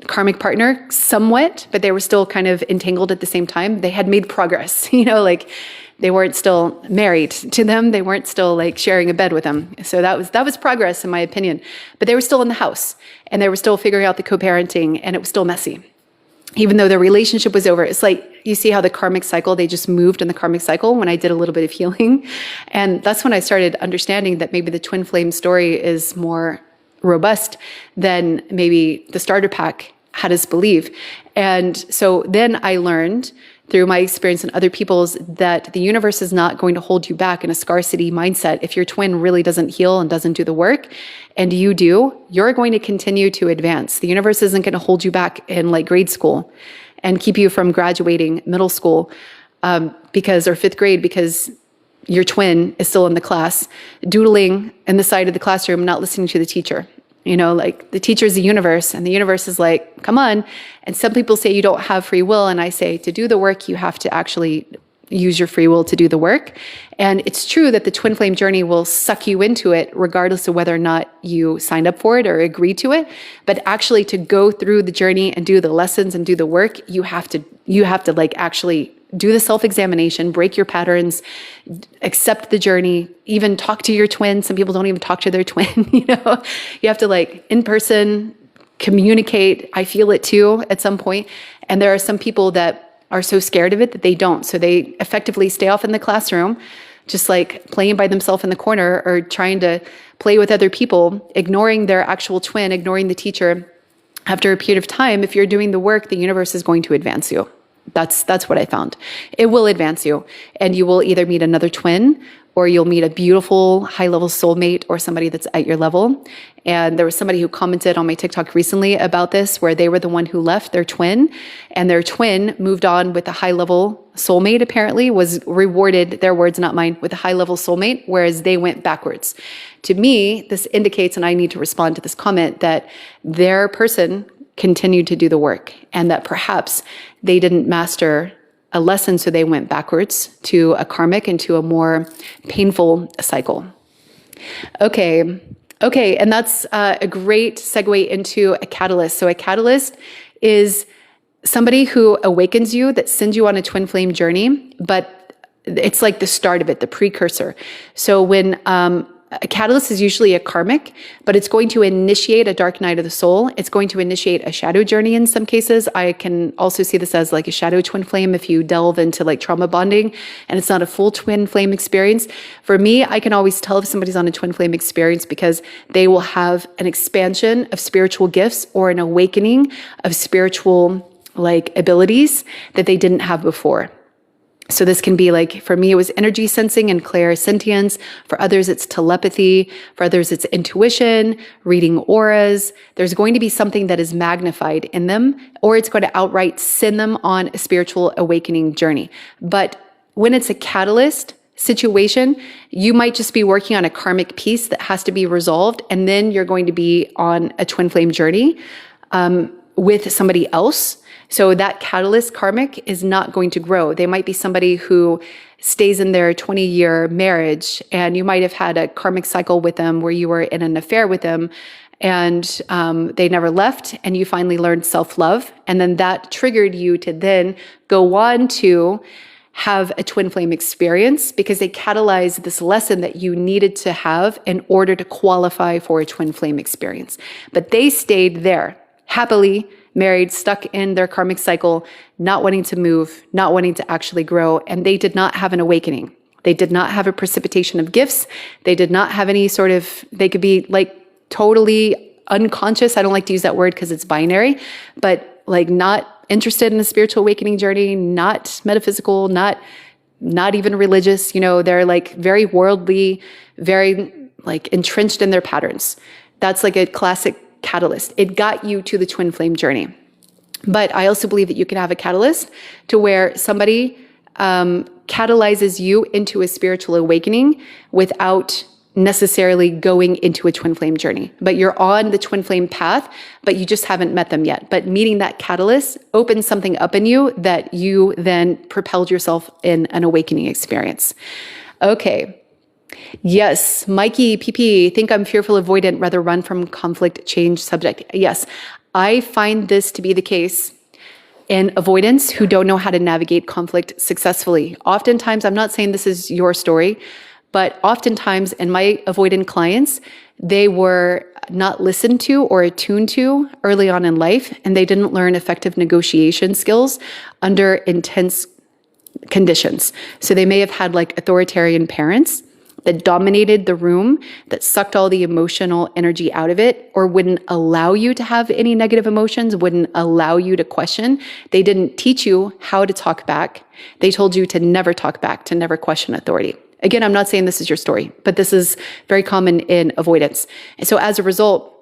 karmic partner somewhat, but they were still kind of entangled at the same time. They had made progress, like they weren't still married to them. They weren't still like sharing a bed with them. So that was progress in my opinion, but they were still in the house and they were still figuring out the co-parenting, and it was still messy. Even though the relationship was over, it's like, you see how the karmic cycle, they just moved in the karmic cycle when I did a little bit of healing. And that's when I started understanding that maybe the twin flame story is more robust than maybe the starter pack had us believe. And so then I learned through my experience and other people's that the universe is not going to hold you back in a scarcity mindset. If your twin really doesn't heal and doesn't do the work, and you do, you're going to continue to advance. The universe isn't going to hold you back in like grade school and keep you from graduating middle school or fifth grade because your twin is still in the class, doodling in the side of the classroom, not listening to the teacher. Like the teacher is the universe, and the universe is like, come on. And some people say you don't have free will. And I say to do the work, you have to actually use your free will to do the work. And it's true that the twin flame journey will suck you into it, regardless of whether or not you signed up for it or agreed to it. But actually to go through the journey and do the lessons and do the work, you have to like actually do the self-examination, break your patterns, accept the journey, even talk to your twin. Some people don't even talk to their twin, You have to like in person communicate. I feel it too at some point. And there are some people that are so scared of it that they don't. So they effectively stay off in the classroom, just like playing by themselves in the corner or trying to play with other people, ignoring their actual twin, ignoring the teacher. After a period of time, if you're doing the work, the universe is going to advance you. That's what I found. It will advance you, and you will either meet another twin or you'll meet a beautiful high-level soulmate or somebody that's at your level. And there was somebody who commented on my TikTok recently about this, where they were the one who left their twin, and their twin moved on with a high-level soulmate, apparently, was rewarded, their words, not mine, with a high-level soulmate, whereas they went backwards. To me, this indicates, and I need to respond to this comment, that their person continued to do the work, and that perhaps they didn't master a lesson, so they went backwards to a karmic and to a more painful cycle. Okay, and that's a great segue into a catalyst. So a catalyst is somebody who awakens you, that sends you on a twin flame journey, but it's like the start of it, the precursor. So when A catalyst is usually a karmic, but it's going to initiate a dark night of the soul. It's going to initiate a shadow journey in some cases. I can also see this as like a shadow twin flame if you delve into like trauma bonding and it's not a full twin flame experience. For me, I can always tell if somebody's on a twin flame experience because they will have an expansion of spiritual gifts or an awakening of spiritual like abilities that they didn't have before. So this can be like, for me, it was energy sensing and clairsentience. For others, it's telepathy. For others, it's intuition, reading auras. There's going to be something that is magnified in them, or it's going to outright send them on a spiritual awakening journey. But when it's a catalyst situation, you might just be working on a karmic piece that has to be resolved. And then you're going to be on a twin flame journey with somebody else. So that catalyst karmic is not going to grow. They might be somebody who stays in their 20-year marriage, and you might have had a karmic cycle with them where you were in an affair with them, and they never left, and you finally learned self-love. And then that triggered you to then go on to have a twin flame experience because they catalyzed this lesson that you needed to have in order to qualify for a twin flame experience. But they stayed there, happily married, stuck in their karmic cycle, not wanting to move, not wanting to actually grow, and they did not have an awakening. They did not have a precipitation of gifts. They did not have any sort of, they could be like totally unconscious. I don't like to use that word because it's binary, but like not interested in a spiritual awakening journey, not metaphysical, not even religious. You know, they're like very worldly, very like entrenched in their patterns. That's like a classic catalyst. It got you to the twin flame journey. But I also believe that you can have a catalyst to where somebody catalyzes you into a spiritual awakening without necessarily going into a twin flame journey. But you're on the twin flame path, but you just haven't met them yet. But meeting that catalyst opens something up in you that you then propelled yourself in an awakening experience. Okay. Yes, Mikey, PP, think I'm fearful avoidant, rather run from conflict, change subject. Yes, I find this to be the case in avoidants who don't know how to navigate conflict successfully. Oftentimes, I'm not saying this is your story, but oftentimes in my avoidant clients, they were not listened to or attuned to early on in life, and they didn't learn effective negotiation skills under intense conditions. So they may have had like authoritarian parents that dominated the room, that sucked all the emotional energy out of it, or wouldn't allow you to have any negative emotions, wouldn't allow you to question. They didn't teach you how to talk back. They told you to never talk back, to never question authority. Again, I'm not saying this is your story, but this is very common in avoidance. And so as a result,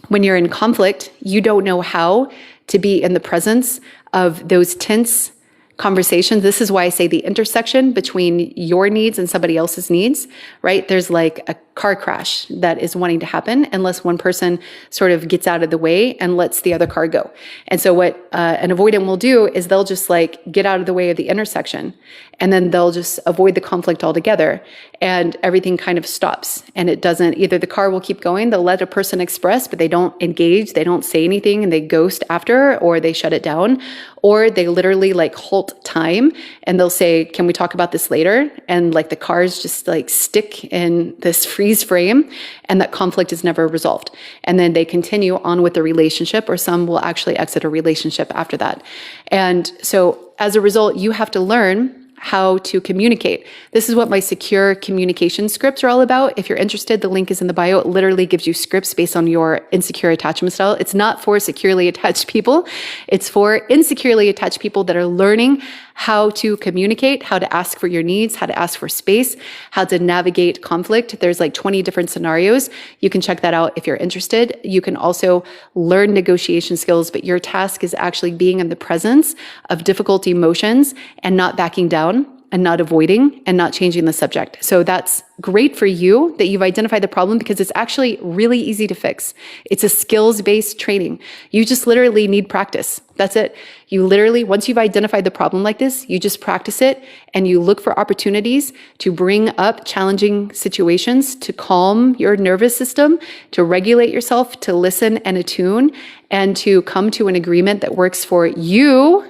when you're in conflict, you don't know how to be in the presence of those tense conversations. This is why I say the intersection between your needs and somebody else's needs, right? There's like a car crash that is wanting to happen unless one person sort of gets out of the way and lets the other car go. And so what an avoidant will do is they'll just like get out of the way of the intersection, and then they'll just avoid the conflict altogether, and everything kind of stops. And it doesn't, either the car will keep going, they'll let a person express, but they don't engage, they don't say anything, and they ghost after, or they shut it down, or they literally like halt time and they'll say, can we talk about this later? And like the cars just like stick in this freeze frame, and that conflict is never resolved. And then they continue on with the relationship, or some will actually exit a relationship after that. And so as a result, you have to learn how to communicate. This is what my secure communication scripts are all about. If you're interested, the link is in the bio. It literally gives you scripts based on your insecure attachment style. It's not for securely attached people. It's for insecurely attached people that are learning how to communicate, how to ask for your needs, how to ask for space, how to navigate conflict. There's like 20 different scenarios. You can check that out if you're interested. You can also learn negotiation skills, but your task is actually being in the presence of difficult emotions and not backing down, and not avoiding, and not changing the subject. So that's great for you that you've identified the problem, because it's actually really easy to fix. It's a skills-based training. You just literally need practice. That's it. You literally, once you've identified the problem like this, you just practice it, and you look for opportunities to bring up challenging situations, to calm your nervous system, to regulate yourself, to listen and attune, and to come to an agreement that works for you.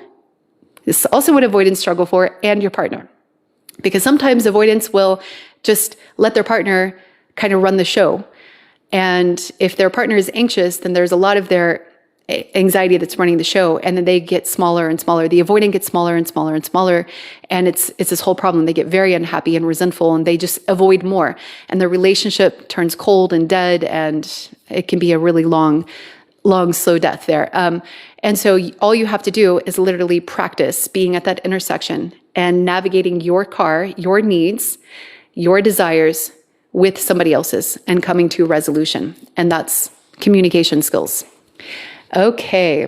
This is also what avoidants struggle for, and your partner. Because sometimes avoidants will just let their partner kind of run the show. And if their partner is anxious, then there's a lot of their anxiety that's running the show, and then they get smaller and smaller. The avoidant gets smaller and smaller and smaller, and it's this whole problem. They get very unhappy and resentful, and they just avoid more. And the relationship turns cold and dead, and it can be a really long, slow death there. And so all you have to do is literally practice being at that intersection and navigating your car, your needs, your desires with somebody else's, and coming to a resolution. And that's communication skills. Okay.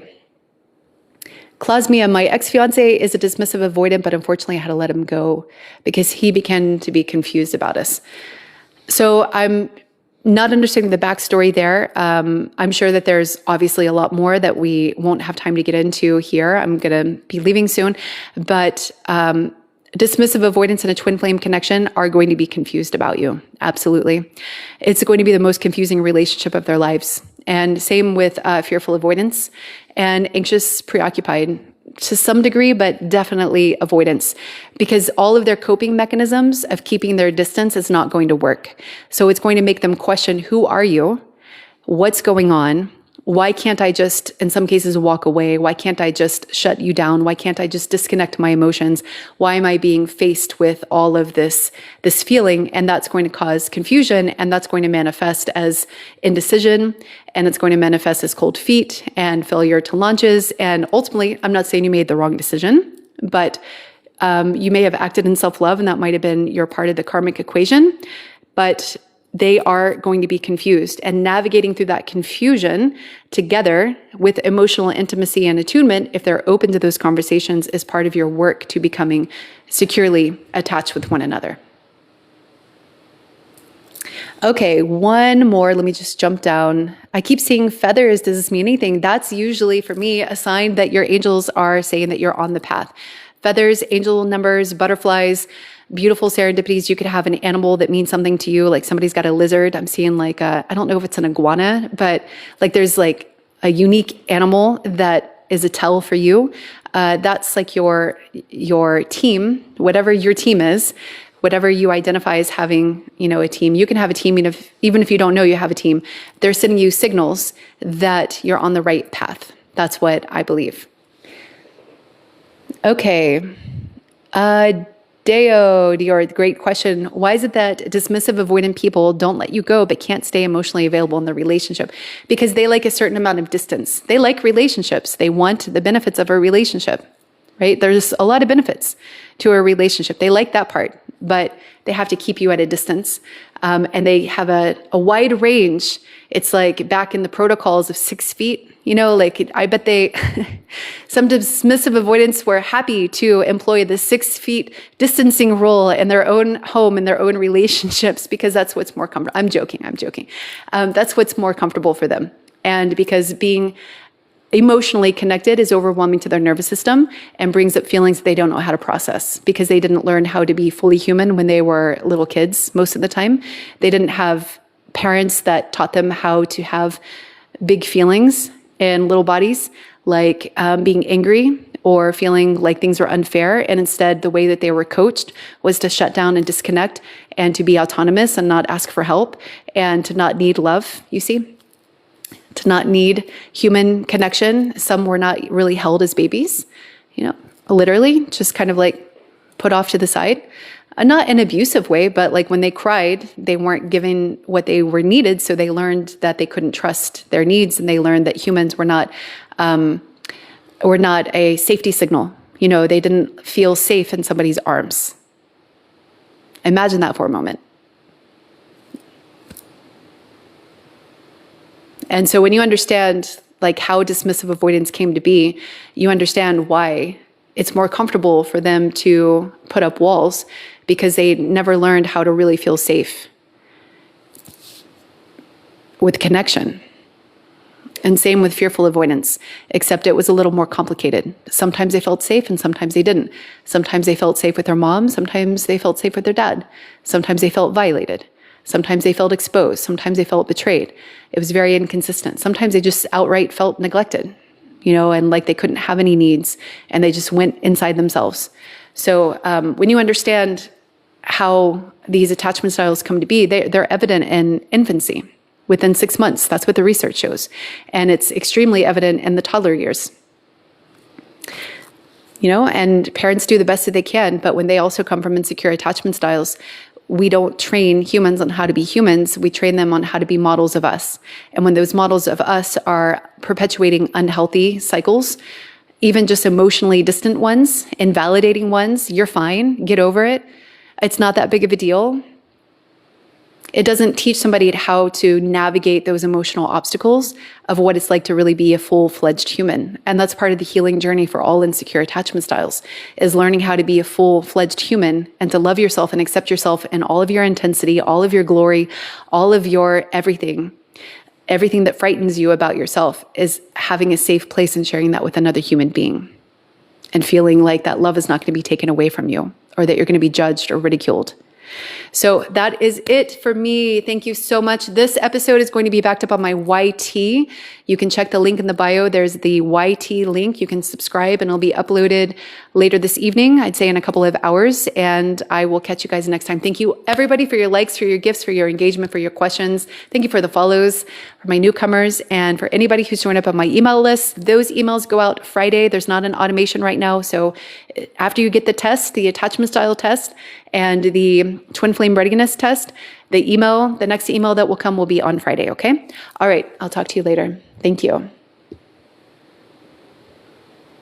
Clausmia, my ex-fiance is a dismissive avoidant, but unfortunately I had to let him go because he began to be confused about us. So I'm not understanding the backstory there. I'm sure that there's obviously a lot more that we won't have time to get into here. I'm going to be leaving soon, but dismissive avoidance and a twin flame connection are going to be confused about you. Absolutely. It's going to be the most confusing relationship of their lives. And same with fearful avoidance and anxious preoccupied to some degree, but definitely avoidance, because all of their coping mechanisms of keeping their distance is not going to work. So it's going to make them question, who are you? What's going on? Why can't I just, in some cases, walk away? Why can't I just shut you down? Why can't I just disconnect my emotions? Why am I being faced with all of this feeling? And that's going to cause confusion, and that's going to manifest as indecision, and it's going to manifest as cold feet and failure to launches. And ultimately, I'm not saying you made the wrong decision, but you may have acted in self-love, and that might have been your part of the karmic equation, but they are going to be confused, and navigating through that confusion together with emotional intimacy and attunement, if they're open to those conversations, is part of your work to becoming securely attached with one another. Okay, one more. Let me just jump down. I keep seeing feathers. Does this mean anything? That's usually, for me, a sign that your angels are saying that you're on the path. Feathers, angel numbers, butterflies, beautiful serendipities. You could have an animal that means something to you. Like somebody's got a lizard. I'm seeing like I don't know if it's an iguana, but like there's like a unique animal that is a tell for you. That's like your team, whatever your team is, whatever you identify as having, a team. You can have a team even if you don't know you have a team. They're sending you signals that you're on the right path. That's what I believe. Okay. Dior, great question. Why is it that dismissive avoidant people don't let you go but can't stay emotionally available in the relationship? Because they like a certain amount of distance. They like relationships. They want the benefits of a relationship, right? There's a lot of benefits to a relationship. They like that part, but they have to keep you at a distance. And they have a wide range. It's like back in the protocols of 6 feet. I bet some dismissive avoidants were happy to employ the 6 feet distancing rule in their own home, in their own relationships, because that's what's more comfortable. I'm joking. That's what's more comfortable for them. And because being emotionally connected is overwhelming to their nervous system and brings up feelings that they don't know how to process, because they didn't learn how to be fully human when they were little kids most of the time. They didn't have parents that taught them how to have big feelings in little bodies, like being angry or feeling like things were unfair. And instead, the way that they were coached was to shut down and disconnect and to be autonomous and not ask for help and to not need love, to not need human connection. Some were not really held as babies, literally just kind of like put off to the side. Not in an abusive way, but like when they cried, they weren't given what they were needed. So they learned that they couldn't trust their needs, and they learned that humans were not a safety signal. They didn't feel safe in somebody's arms. Imagine that for a moment. And so when you understand like how dismissive avoidance came to be, you understand why it's more comfortable for them to put up walls, because they never learned how to really feel safe with connection. And same with fearful avoidance, except it was a little more complicated. Sometimes they felt safe and sometimes they didn't. Sometimes they felt safe with their mom. Sometimes they felt safe with their dad. Sometimes they felt violated. Sometimes they felt exposed. Sometimes they felt betrayed. It was very inconsistent. Sometimes they just outright felt neglected, and like they couldn't have any needs, and they just went inside themselves. So when you understand how these attachment styles come to be, they're evident in infancy. Within 6 months, that's what the research shows. And it's extremely evident in the toddler years. And parents do the best that they can, but when they also come from insecure attachment styles, we don't train humans on how to be humans. We train them on how to be models of us. And when those models of us are perpetuating unhealthy cycles, even just emotionally distant ones, invalidating ones, you're fine, get over it. It's not that big of a deal. It doesn't teach somebody how to navigate those emotional obstacles of what it's like to really be a full-fledged human. And that's part of the healing journey for all insecure attachment styles, is learning how to be a full-fledged human and to love yourself and accept yourself in all of your intensity, all of your glory, all of your everything. Everything that frightens you about yourself is having a safe place and sharing that with another human being and feeling like that love is not going to be taken away from you or that you're going to be judged or ridiculed. So that is it for me. Thank you so much. This episode is going to be backed up on my YT. You can check the link in the bio. There's the YT link. You can subscribe and it'll be uploaded later this evening, I'd say in a couple of hours. And I will catch you guys next time. Thank you everybody for your likes, for your gifts, for your engagement, for your questions. Thank you for the follows, for my newcomers, and for anybody who's joined up on my email list. Those emails go out Friday. There's not an automation right now. So after you get the test, the attachment style test, and the twin flame readiness test, the next email that will come will be on Friday, okay? All right, I'll talk to you later. Thank you.